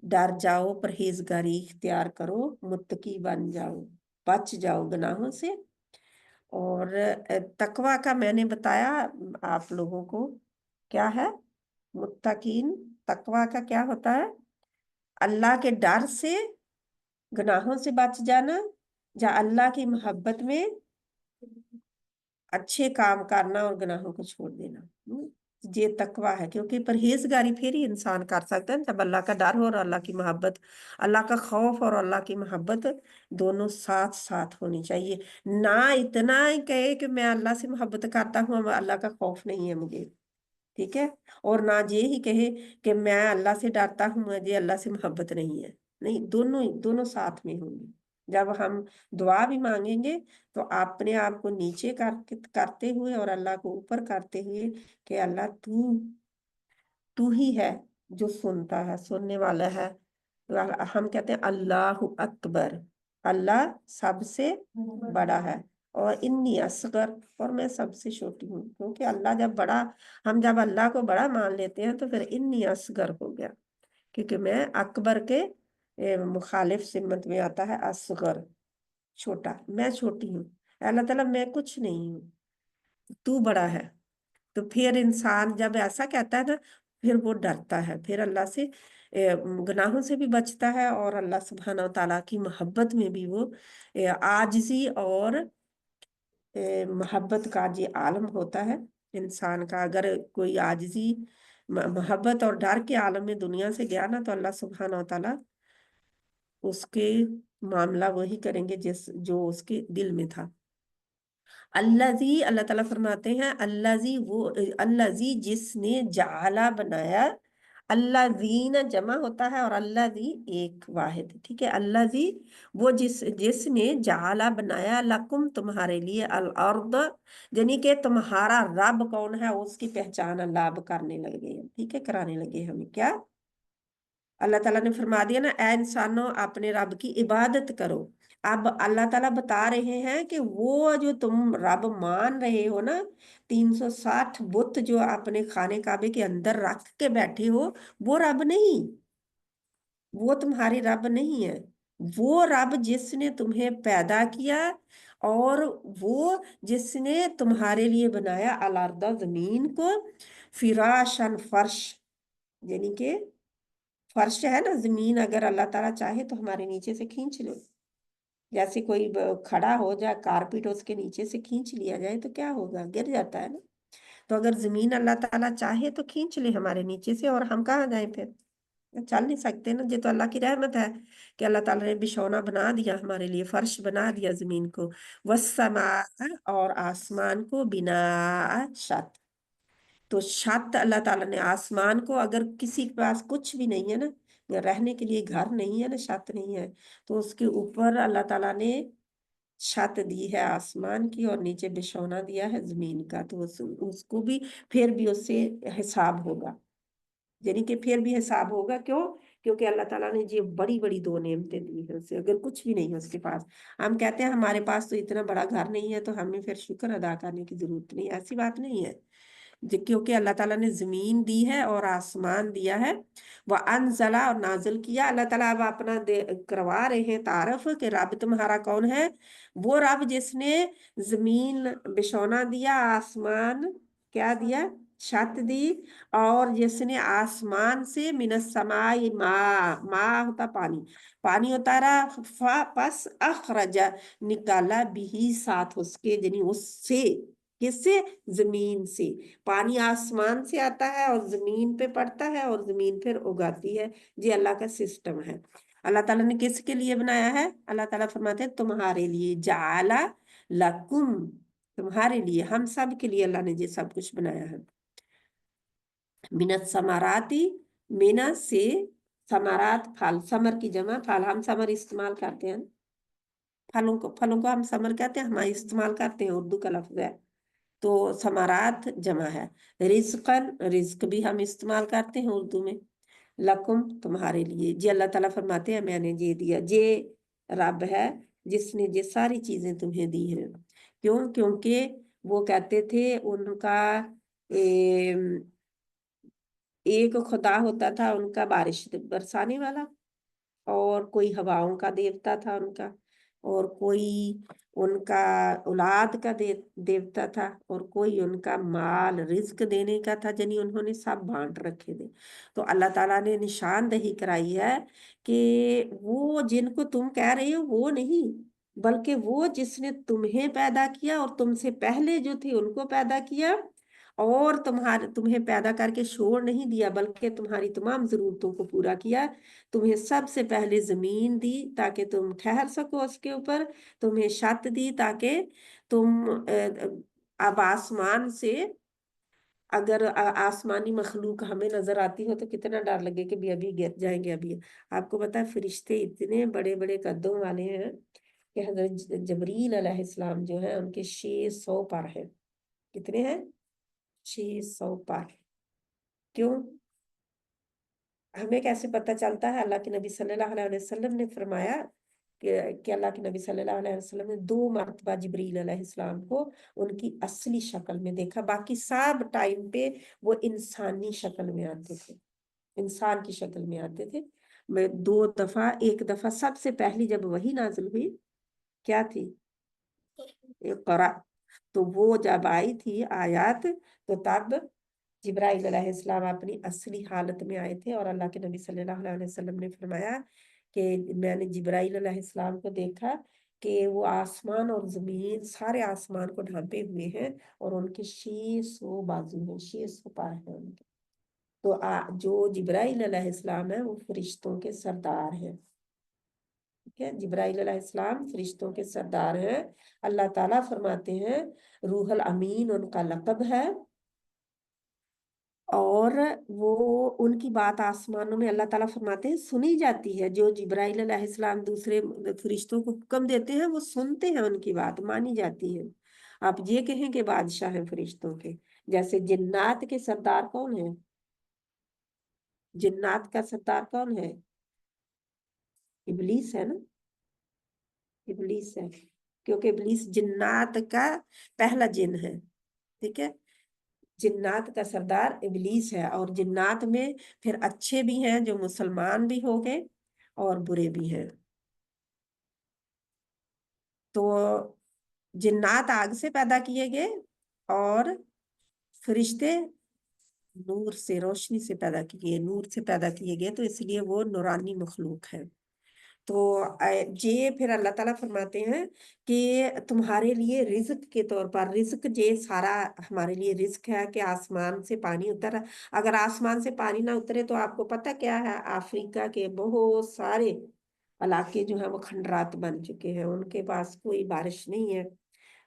डर जाओ, परहेजगारी इख्तियार करो, मुत्तकी बन जाओ, बच जाओ गुनाहों से। और तकवा का मैंने बताया आप लोगों को क्या है। मुत्तकीन, तकवा का क्या होता है? अल्लाह के डर से गुनाहों से बच जाना, या अल्लाह की मोहब्बत में अच्छे काम करना और गुनाहों को छोड़ देना। ये तकवा है, क्योंकि परहेजगारी फिर ही इंसान कर सकता है जब अल्लाह का डर हो और अल्लाह की मोहब्बत, अल्लाह का खौफ और अल्लाह की मोहब्बत दोनों साथ साथ होनी चाहिए। ना इतना ही कहे कि मैं अल्लाह से मोहब्बत करता हूँ, अल्लाह का खौफ नहीं है मुझे, ठीक है, और ना ये ही कहे कि मैं अल्लाह से डरता हूँ, मुझे अल्लाह से मोहब्बत नहीं है। नहीं, दोनों दोनों साथ में होंगे। जब हम दुआ भी मांगेंगे तो अपने आप को नीचे करते हुए और अल्लाह को ऊपर करते हुए कि अल्लाह तू तू ही है जो सुनता है, सुनने वाला है। तो हम कहते हैं अल्लाह अकबर, अल्लाह सबसे बड़ा है, और इन्नी असगर, और मैं सबसे छोटी हूँ। क्योंकि अल्लाह जब बड़ा, हम जब अल्लाह को बड़ा मान लेते हैं तो फिर इन्नी असगर हो गया, क्योंकि मैं अकबर के मुखालिफ सिमत में आता है असगर, छोटा, मैं छोटी हूँ। अल्लाह ताला मैं कुछ नहीं हूँ, तू बड़ा है। तो फिर इंसान जब ऐसा कहता है ना, फिर वो डरता है, फिर अल्लाह से गुनाहों से भी बचता है, और अल्लाह सुब्हाना व तआला की मोहब्बत में भी वो आजिजी और मोहब्बत का ये आलम होता है इंसान का। अगर कोई आजिजी, मोहब्बत और डर के आलम में दुनिया से गया ना, तो अल्लाह सुब्हाना व तआला उसके मामला वही करेंगे जिस जो उसके दिल में था। अल्लाजी, अल्लाह ताला फरमाते हैं अल्लाजी, वो अल्लाजी जिसने जाला बनाया, अल्लाजीन जमा होता है और अल्लाजी एक वाहिद, ठीक है। अल्लाजी वो जिसने जाला बनाया, लकुम तुम्हारे लिए, अल अर्द, यानी कि तुम्हारा रब कौन है उसकी पहचान अल्लाह अब करने लगे हैं, ठीक है, कराने लगे हमें क्या। अल्लाह ताला ने फरमा दिया ना, ऐ इंसानों अपने रब की इबादत करो। अब अल्लाह ताला बता रहे हैं कि वो जो तुम रब मान रहे हो ना, 360 बुत जो अपने खाने काबे के अंदर रख के बैठे हो, वो रब नहीं, वो तुम्हारे रब नहीं है। वो रब जिसने तुम्हें पैदा किया, और वो जिसने तुम्हारे लिए बनाया अल अर्द, जमीन को, फिराशन फर्श, यानी कि फर्श है ना जमीन, अगर अल्लाह ताला चाहे तो हमारे नीचे से खींच ले, जैसे कोई खड़ा हो जाए कारपेट उसके नीचे से खींच लिया जाए तो क्या होगा, गिर जाता है ना। तो अगर जमीन अल्लाह ताला चाहे तो खींच ले हमारे नीचे से, और हम कहाँ जाए फिर, चल नहीं सकते ना। ये तो अल्लाह की रहमत है कि अल्लाह ताला ने बिछौना बना दिया हमारे लिए, फर्श बना दिया जमीन को, वस्समा, और आसमान को, बिना छत। तो छत अल्लाह ताला ने आसमान को, अगर किसी के पास कुछ भी नहीं है ना, या रहने के लिए घर नहीं है ना, छत नहीं है, तो उसके ऊपर अल्लाह ताला ने छत दी है आसमान की, और नीचे बिछौना दिया है जमीन का। तो उसको भी फिर भी उससे हिसाब होगा, यानी कि फिर भी हिसाब होगा। क्यों? क्योंकि अल्लाह ताला ने ये बड़ी बड़ी दो नेमतें दी है उसे, अगर कुछ भी नहीं है उसके पास। हम कहते हैं हमारे पास तो इतना बड़ा घर नहीं है तो हमें फिर शुक्र अदा करने की जरूरत नहीं, ऐसी बात नहीं है। क्योंकि अल्लाह ताला ने जमीन दी है और आसमान दिया है। वह अनजला और नाजिल किया। अल्लाह ताला अब अपना करवा रहे हैं तारफ कि रब तुम्हारा कौन है। वो रब जिसने जमीन बिछौना दिया, आसमान क्या दिया, छत दी, और जिसने आसमान से मिनस समाई मा होता पानी, पानी उतारा, पस अखरजा निकाला बिही साथ उसके, यानी उससे, किससे, जमीन से। पानी आसमान से आता है और जमीन पे पड़ता है और जमीन फिर उगाती है। ये अल्लाह का सिस्टम है। अल्लाह ताला ने किसके लिए बनाया है? अल्लाह ताला फरमाते हैं तुम्हारे लिए, जाला लकुम, तुम्हारे लिए, हम सब के लिए अल्लाह ने ये सब कुछ बनाया है। मिनत समाराती, मिना से, समारात फल, समर की जमा फल, हम समर इस्तेमाल करते हैं, फलों को हम समर कहते हैं, हम इस्तेमाल करते हैं, उर्दू का लफ्ज है। तो समारात जमा है। रिज्कन, रिज्क भी हम इस्तेमाल करते हैं उर्दू में। लकुम, तुम्हारे लिए। जी अल्लाह ताला फरमाते हैं मैंने ये दिया, ये रब है जिसने ये सारी चीजें तुम्हें दी हैं। क्यों? क्योंकि वो कहते थे उनका एक खुदा होता था उनका बारिश बरसाने वाला, और कोई हवाओं का देवता था उनका, और कोई उनका औलाद का देवता था, और कोई उनका माल रिज्क देने का था, यानी उन्होंने सब बांट रखे थे। तो अल्लाह ताला ने निशानदही कराई है कि वो जिनको तुम कह रहे हो वो नहीं, बल्कि वो जिसने तुम्हें पैदा किया और तुमसे पहले जो थे उनको पैदा किया, और तुम्हें पैदा करके छोड़ नहीं दिया, बल्कि तुम्हारी तमाम जरूरतों को पूरा किया। तुम्हें सबसे पहले जमीन दी ताकि तुम ठहर सको उसके ऊपर, तुम्हें छत दी ताकि तुम अब आसमान से, अगर आसमानी मखलूक हमें नजर आती हो तो कितना डर लगे कि भी अभी गिर जाएंगे अभी। आपको पता है फरिश्ते इतने बड़े बड़े कद्दों वाले हैं कि हजरत जबरील अलैहिस्सलाम जो है उनके 600 पर है। कितने हैं? 600 पर। क्यों? हमें कैसे पता चलता है? अल्लाह के नबी सल्लल्लाहु अलैहि वसल्लम ने फरमाया कि अल्लाह के नबी सल्लल्लाहु अलैहि वसल्लम ने 2 मरतबा जिब्रील अलैहिस्सलाम को उनकी असली शक्ल में देखा। बाकी सब टाइम पे वो इंसानी शक्ल में आते थे, इंसान की शक्ल में आते थे। मैं 2 दफा, एक दफा सबसे पहली जब वही नाजिल हुई, क्या थी? इक़रा। तो वो जब आई थी आयत, तो तब जिब्राइल अलैहिस्सलाम अपनी असली हालत में आए थे, और अल्लाह के नबी सल्लल्लाहु अलैहि वसल्लम ने फरमाया कि मैंने जिब्राइल अलैहिस्सलाम को देखा कि वो आसमान और जमीन, सारे आसमान को ढांपे हुए हैं, और उनके 600 बाजू हैं, 600 पार हैं उनके। तो जो जिब्राइल अलैहिस्सलाम है वो फरिश्तों के सरदार हैं। ठीक है, जिब्राइल अलैहिस्सलाम फरिश्तों के सरदार हैं। अल्लाह ताला फरमाते हैं रूहुल अमीन उनका लक़ब है, और वो उनकी बात आसमानों में अल्लाह ताला फरमाते हैं सुनी जाती है। जो जिब्राइल अलैहिस्सलाम दूसरे फरिश्तों को हुक्म देते हैं वो सुनते हैं, उनकी बात मानी जाती है। आप ये कहें कि बादशाह हैं फरिश्तों के। जैसे जिन्नात के सरदार कौन है? जिन्नात का सरदार कौन है? इबलीस है ना, इबलीस है, क्योंकि इबलीस जिन्नात का पहला जिन है। ठीक है, जिन्नात का सरदार इबलीस है, और जिन्नात में फिर अच्छे भी हैं जो मुसलमान भी हो गए, और बुरे भी हैं। तो जिन्नात आग से पैदा किए गए, और फरिश्ते नूर से, रोशनी से पैदा किए, नूर से पैदा किए गए, तो इसलिए वो नूरानी मखलूक है। तो ये फिर अल्लाह ताला फरमाते हैं कि तुम्हारे लिए रिज्क के तौर पर, रिज्क ये सारा हमारे लिए रिज्क है कि आसमान से पानी उतर। अगर आसमान से पानी ना उतरे तो आपको पता क्या है, अफ्रीका के बहुत सारे इलाके जो है वो खंडरात बन चुके हैं, उनके पास कोई बारिश नहीं है।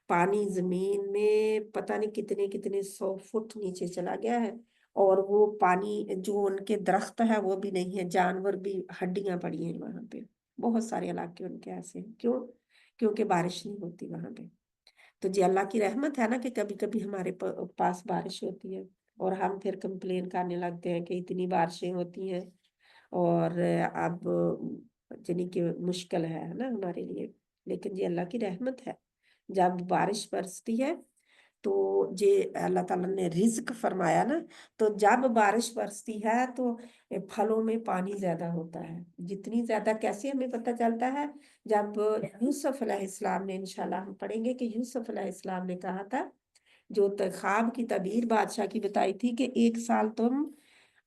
पानी जमीन में पता नहीं कितने कितने 100 फुट नीचे चला गया है, और वो पानी जो उनके दरख्त है वो भी नहीं है, जानवर भी, हड्डियां पड़ी हैं वहां पे। बहुत सारे इलाके उनके ऐसे हैं। क्यों? क्योंकि बारिश नहीं होती वहां पे। तो जी अल्लाह की रहमत है ना कि कभी कभी हमारे पास बारिश होती है, और हम फिर कंप्लेन करने लगते हैं कि इतनी बारिशें होती हैं, और अब यानी कि मुश्किल है ना हमारे लिए। लेकिन ये अल्लाह की रहमत है। जब बारिश बरसती है तो ये अल्लाह ताला ने रिज्क फरमाया ना। तो जब बारिश बरसती है तो फलों में पानी ज्यादा होता है। जितनी ज्यादा, कैसे हमें पता चलता है? जब यूसुफ अलैहिस्सलाम ने, इंशाल्लाह हम पढ़ेंगे कि यूसुफ अलैहिस्सलाम ने कहा था, जो ख्वाब की तबीर बादशाह की बताई थी कि एक साल तुम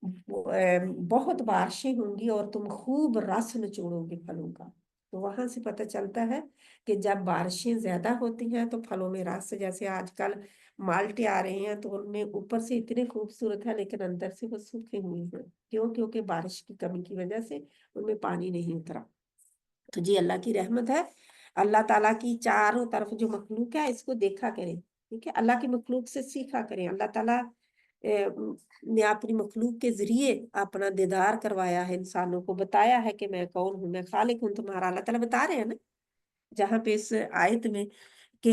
बहुत बारिशें होंगी और तुम खूब रस निचोड़ोगे फलों का। तो वहां से पता चलता है कि जब बारिशें ज्यादा होती हैं तो फलों में रस, जैसे आजकल माल्टे आ रहे हैं तो उनमें ऊपर से इतने खूबसूरत है लेकिन अंदर से वो सूखे हुए हैं। क्यों? क्योंकि बारिश की कमी की वजह से उनमें पानी नहीं उतरा। तो जी अल्लाह की रहमत है। अल्लाह ताला की चारों तरफ जो मखलूक है इसको देखा करें, ठीक है? अल्लाह की मखलूक से सीखा करें। अल्लाह ताला ने अपनी मखलूक के जरिए अपना दीदार करवाया है, इंसानों को बताया है कि मैं कौन हूँ, मैं खालिक हूँ तुम्हारा। अल्लाह ताला बता रहे हैं ना जहाँ पे इस आयत में कि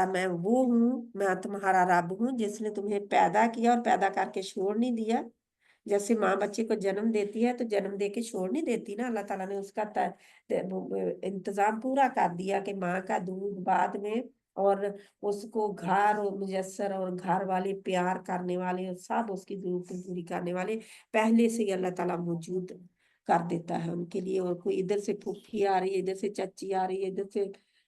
मैं वो हूँ, मैं तुम्हारा रब हूँ जिसने तुम्हें पैदा किया और पैदा करके छोड़ नहीं दिया। जैसे माँ बच्चे को जन्म देती है तो जन्म दे के छोड़ नहीं देती ना, अल्लाह ताला ने उसका इंतजाम पूरा कर दिया कि माँ का दूध बाद में, और उसको घर और मुयस्सर और घर वाले प्यार करने वाले और सब उसकी जरूरतें पूरी करने वाले पहले से ही अल्लाह ताला मौजूद कर देता है उनके लिए। और कोई इधर से फूफी आ रही है, इधर से चाची आ रही है, इधर से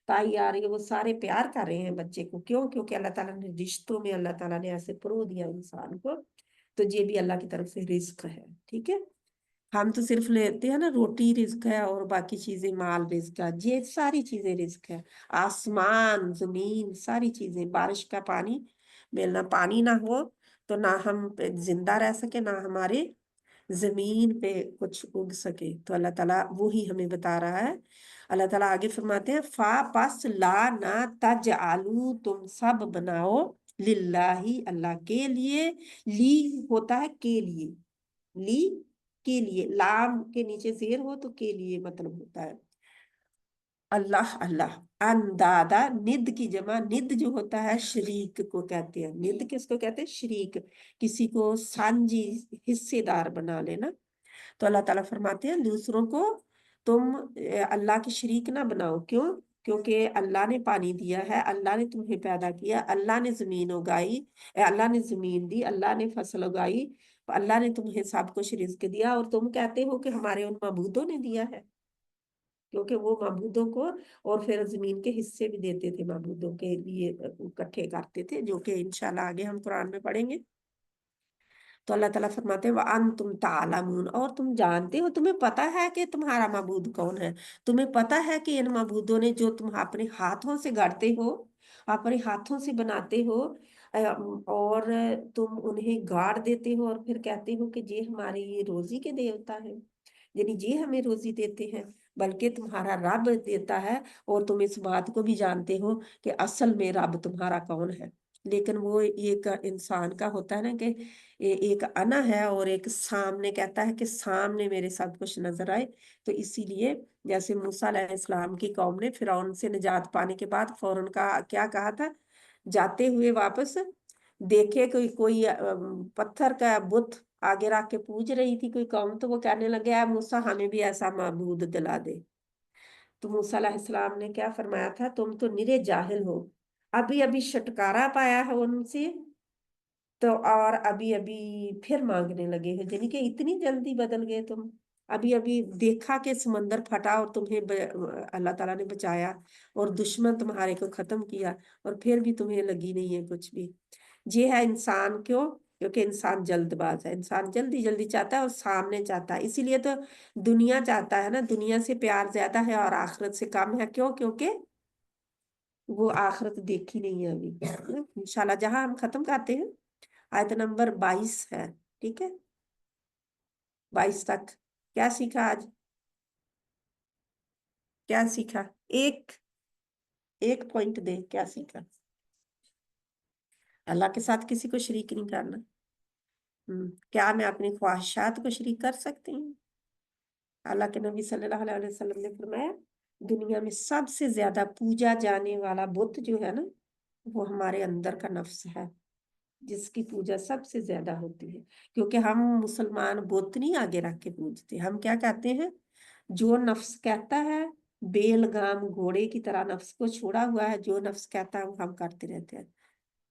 ताई आ रही है, वो सारे प्यार कर रहे हैं बच्चे को। क्यों? क्योंकि अल्लाह ताला ने रिश्तों में, अल्लाह ताला ने ऐसे परो दिया इंसान को। तो ये भी अल्लाह की तरफ से रिस्क है, ठीक है? हम तो सिर्फ लेते हैं ना, रोटी रिस्क है और बाकी चीजें माल रिस्क है, ये सारी चीजें रिस्क है। आसमान जमीन सारी चीजें, बारिश का पानी मिलना, पानी ना हो तो ना हम जिंदा रह सके, ना हमारे जमीन पे कुछ उग सके। तो अल्लाह ताला वो ही हमें बता रहा है। अल्लाह ताला आगे फरमाते हैं, फा पस ला ना तज आलू, तुम सब बनाओ, लिल्लाही अल्लाह के लिए। ली होता है के लिए, ली के लिए, लाम के नीचे जेर हो तो के लिए मतलब होता है। अल्लाह अल्लाह, अंदादा, निद की जमा, निद जो होता है शरीक को कहते हैं। निद किसको कहते हैं? शरीक, किसी को सांझी हिस्सेदार बना लेना। तो अल्लाह ताला फरमाते हैं दूसरों को तुम अल्लाह की शरीक ना बनाओ। क्यों? क्योंकि अल्लाह ने पानी दिया है, अल्लाह ने तुम्हें पैदा किया, अल्लाह ने जमीन उगाई, अल्लाह ने जमीन दी, अल्लाह ने फसल उगाई, अल्लाह ने तुम्हें सब कुछ रिज्क दिया, और तुम कहते हो कि हमारे उन मबूदों ने दिया है। क्योंकि वो मबूदों को और फिर जमीन के हिस्से भी देते थे, मबूदों के लिए इकट्ठे करते थे, जो कि इंशाल्लाह आगे हम कुरान में पढ़ेंगे। तो अल्लाह ताला फरमाते हैं वन तुम तालमून, और तुम जानते हो, तुम्हें पता है कि तुम्हारा मबूद कौन है। तुम्हें पता है कि इन मबूदों ने, जो तुम अपने हाथों से गढ़ते हो, अपने हाथों से बनाते हो, और तुम उन्हें गाड़ देते हो और फिर कहते हो कि ये हमारे ये रोजी के देवता है, यानी ये हमें रोजी देते हैं, बल्कि तुम्हारा रब देता है। और तुम इस बात को भी जानते हो कि असल में रब तुम्हारा कौन है। लेकिन वो एक इंसान का होता है ना कि एक अना है और एक सामने, कहता है कि सामने मेरे सब कुछ नजर आए। तो इसीलिए जैसे मूसा अलैहिस्सलाम की कौम ने फिरौन से निजात पाने के बाद फौरन का क्या कहा था, जाते हुए वापस देखे कोई कोई पत्थर का बुत आगे रख के पूज रही थी कोई कौम, तो वो कहने लगे "आ मूसा, हमें भी ऐसा माबूद दिला दे"। तो मूसा अलैहिस्सलाम ने क्या फरमाया था, तुम तो निरे जाहिल हो, अभी अभी छुटकारा पाया है उनसे, तो और अभी अभी फिर मांगने लगे हो, यानी कि इतनी जल्दी बदल गए तुम। अभी अभी देखा कि समंदर फटा और तुम्हें अल्लाह ताला ने बचाया और दुश्मन तुम्हारे को खत्म किया, और फिर भी तुम्हें लगी नहीं है कुछ भी। ये है इंसान। क्यों? क्योंकि इंसान जल्दबाज है, इंसान जल्दी जल्दी चाहता है और सामने चाहता है। इसीलिए तो दुनिया चाहता है ना, दुनिया से प्यार ज्यादा है और आखिरत से कम है। क्यों? क्योंकि वो आखिरत देखी नहीं है अभी। इंशाल्लाह जहां हम खत्म करते हैं, आयत नंबर 22 है, ठीक है? 22 तक क्या सीखा आज? क्या सीखा? एक एक पॉइंट दे, क्या सीखा? अल्लाह के साथ किसी को शरीक नहीं करना। क्या मैं अपनी ख्वाहिशात को शरीक कर सकती हूँ? अल्लाह के नबी सल्लल्लाहु अलैहि वसल्लम ने फरमाया, दुनिया में सबसे ज्यादा पूजा जाने वाला बुत जो है ना, वो हमारे अंदर का नफ्स है, जिसकी पूजा सबसे ज्यादा होती है। क्योंकि हम मुसलमान बुत नहीं आगे रख के पूजते, हम क्या कहते हैं, जो नफ्स कहता है, बेलगाम घोड़े की तरह नफ्स को छोड़ा हुआ है, जो नफ्स कहता है वो हम करते रहते हैं।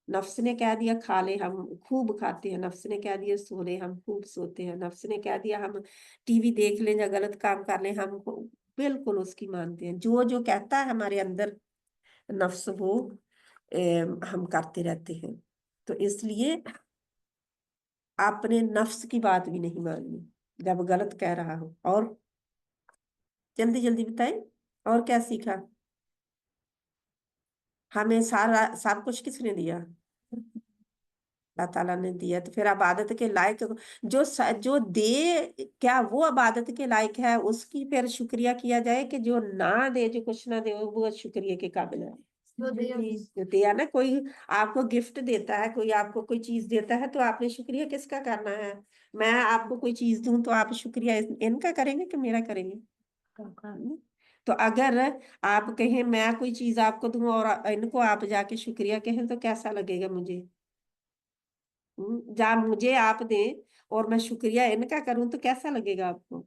नफ्स ने कह दिया खा ले, हम खूब खाते हैं। नफ्स ने कह दिया सो ले, हम खूब सोते हैं। नफ्स ने कह दिया हम टीवी देख लें या गलत काम कर लें, हम बिल्कुल उसकी मानते हैं। जो जो कहता है हमारे अंदर नफ्स, वो हम करते रहते हैं। तो इसलिए आपने नफ्स की बात भी नहीं माननी जब गलत कह रहा हो। और जल्दी जल्दी बताएं, और क्या सीखा? हमें सारा सब कुछ किसने दिया? अल्लाह ताला ने दिया। तो फिर इबादत के लायक जो दे, क्या वो इबादत के लायक है? उसकी फिर शुक्रिया किया जाए कि जो ना दे, जो कुछ ना दे, वो शुक्रिया के काबिल है। जो दिया ना, कोई आपको गिफ्ट देता है, कोई आपको कोई चीज देता है, तो आपने शुक्रिया किसका करना है? मैं आपको कोई चीज दूं तो आप शुक्रिया इनका करेंगे कि मेरा करेंगे? तो अगर आप कहें मैं कोई चीज आपको दूं और इनको आप जाके शुक्रिया कहें, तो कैसा लगेगा मुझे? जब मुझे आप दें और मैं शुक्रिया इनका करूं तो कैसा लगेगा आपको?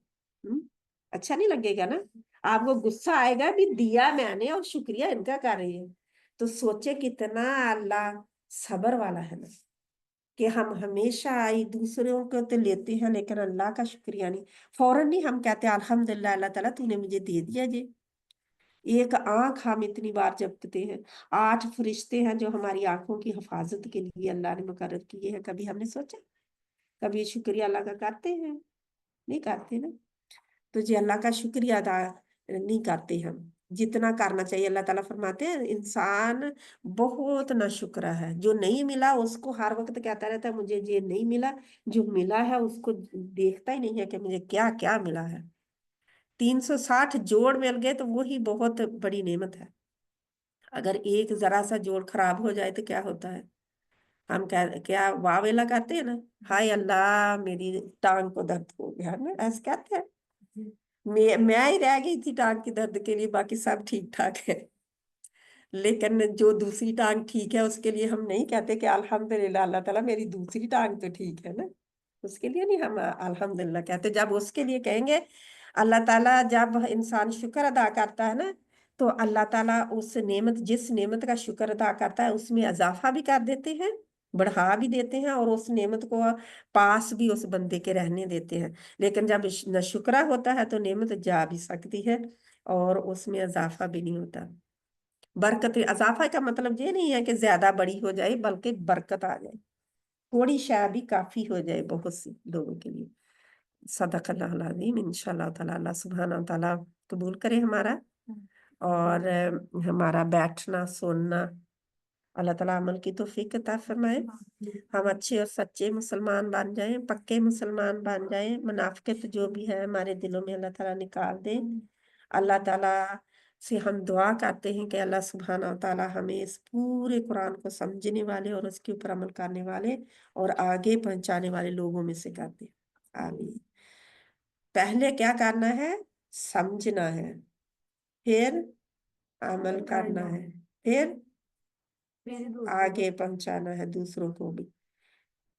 अच्छा नहीं लगेगा ना। आपको गुस्सा आएगा भी, दिया मैंने और शुक्रिया इनका कर रही है। तो सोचे कितना अल्लाह सबर वाला है ना, कि हम हमेशा आई दूसरों को तो लेते हैं लेकिन अल्लाह का शुक्रिया नहीं। फौरन नहीं हम कहते अल्हम्दुलिल्लाह अल्लाह ताला तूने मुझे दे दिया जी। एक आंख हम इतनी बार जपते हैं, 8 फरिश्ते हैं जो हमारी आंखों की हिफाजत के लिए अल्लाह ने मुकर्रर किए हैं। कभी हमने सोचा? कभी शुक्रिया अल्लाह का करते हैं? नहीं करते ना। तो जी अल्लाह का शुक्रिया अदा नहीं करते हम जितना करना चाहिए। अल्लाह ताला फरमाते हैं इंसान बहुत नाशुक्र है। जो नहीं मिला उसको हर वक्त कहता रहता है मुझे ये नहीं मिला, जो मिला है उसको देखता ही नहीं है कि मुझे क्या क्या मिला है। 360 जोड़ मिल गए तो वही बहुत बड़ी नेमत है। अगर एक जरा सा जोड़ खराब हो जाए तो क्या होता है? हम क्या वावेला करते हैं ना, हाय अल्लाह मेरी टांग को दर्द हो गया ना, ऐसे कहते हैं। मैं ही रह गई थी टांग की दर्द के लिए, बाकी सब ठीक ठाक है। लेकिन जो दूसरी टांग ठीक है उसके लिए हम नहीं कहते कि अल्हम्दुलिल्लाह अल्लाह ताला मेरी दूसरी टांग तो ठीक है ना। उसके लिए नहीं हम अल्हम्दुलिल्लाह कहते। जब उसके लिए कहेंगे अल्लाह ताला, जब इंसान शुक्र अदा करता है ना, तो अल्लाह ताला उस नेमत, जिस नेमत का शुक्र अदा करता है उसमें इजाफा भी कर देते हैं, बढ़ा भी देते हैं, और उस नेमत को पास भी उस बंदे के रहने देते हैं। लेकिन जब नाशुक्रा होता है तो नेमत जा भी सकती है और उसमें इजाफा भी नहीं होता। बरकत, इजाफा का मतलब ये नहीं है कि ज्यादा बड़ी हो जाए, बल्कि बरकत आ जाए, थोड़ी शायद भी काफी हो जाए बहुत सी लोगों के लिए। सदक़ल्लाहुल अज़ीम। इंशाल्लाह ताला अल्लाह सुब्हानहू व तआला कबूल करे हमारा, और हमारा बैठना सोना, अल्लाह ताला अमल की तौफीक अता फरमाए। हम अच्छे और सच्चे मुसलमान बन जाएं, पक्के मुसलमान बन जाएं। मुनाफिकत जो भी है हमारे दिलों में अल्लाह ताला निकाल दे। अल्लाह ताला से हम दुआ करते हैं कि अल्लाह सुब्हाना व तआला हमें इस पूरे कुरान को समझने वाले और उसके ऊपर अमल करने वाले और आगे पहुंचाने वाले लोगों में से कर दे। आमीन। पहले क्या करना है? समझना है, फिर अमल करना है, फिर आगे पहुंचाना है दूसरों को भी।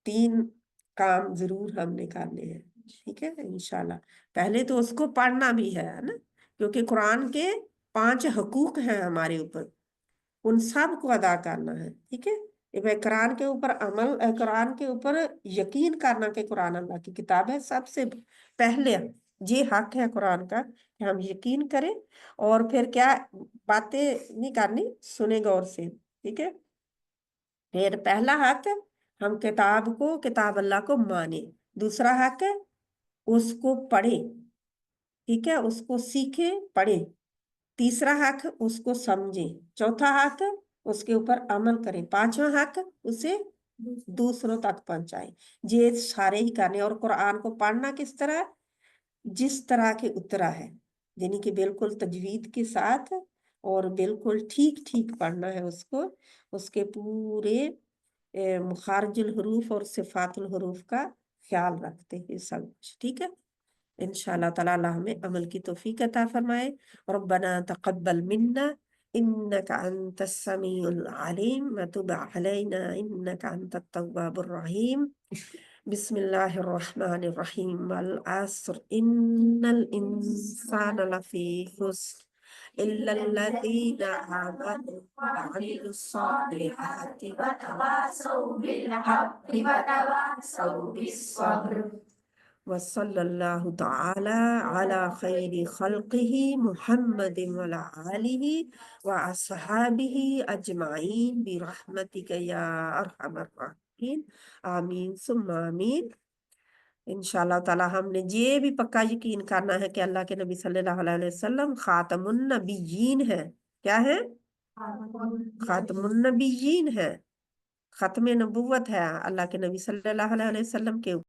3 काम जरूर हमने करने हैं, ठीक है इंशाल्लाह। पहले तो उसको पढ़ना भी है ना, क्योंकि कुरान के 5 हकूक हैं हमारे ऊपर, उन सब को अदा करना है, ठीक है। ये कुरान के ऊपर अमल, कुरान के ऊपर यकीन करना कि कुरान अल्लाह की किताब है, सबसे पहले ये हक है कुरान का कि हम यकीन करें। और फिर क्या, बातें नहीं करनी, सुने गौर से, ठीक है। फिर पहला हक, हम किताब को, किताब अल्लाह को माने। दूसरा हक, उसको पढ़े, ठीक है, उसको सीखे पढ़े। तीसरा हक, उसको समझे। चौथा हक, उसके ऊपर अमल करें। पांचवा हक, उसे दूसरों तक पहुंचाए। ये सारे ही करने। और कुरान को पढ़ना किस तरह? जिस तरह के उतरा है, यानी कि बिल्कुल तजवीद के साथ, और बिल्कुल ठीक ठीक पढ़ना है उसको। उसके पूरे मुखारजुल हरूफ और सिफातुल हरूफ का ख्याल रखते हैं सब कुछ, ठीक है। इंशाल्लाह ताला अल्लाह हमें अमल की तौफीक अता फरमाए। रब्बना तक़ब्बल मिन्ना इन्नका अंतस समीउल अलीम व तुब अलैना इन्नका अंतत तव्वाबुर रहीम। बिस्मिल्लाहिर रहमानिर रहीम। वल अस्र इन्नल इंसाना लफी खुस्र إلا الذين آمنوا وعملوا الصالحات وتواصوا بالحق وتواصوا بالصبر. وصلى الله تعالى على خير خلقه محمد وعلى آله وأصحابه أجمعين برحمتك يا أرحم الراحمين آمین ثم آمین۔ انشاءاللہ تعالی ہم نے یہ بھی پکا یقین کرنا ہے کہ اللہ کے نبی صلی اللہ علیہ وسلم خاتم النبیین ہے۔ کیا ہے؟ خاتم النبیین ہے، ختم نبوت ہے اللہ کے نبی صلی اللہ علیہ وسلم کے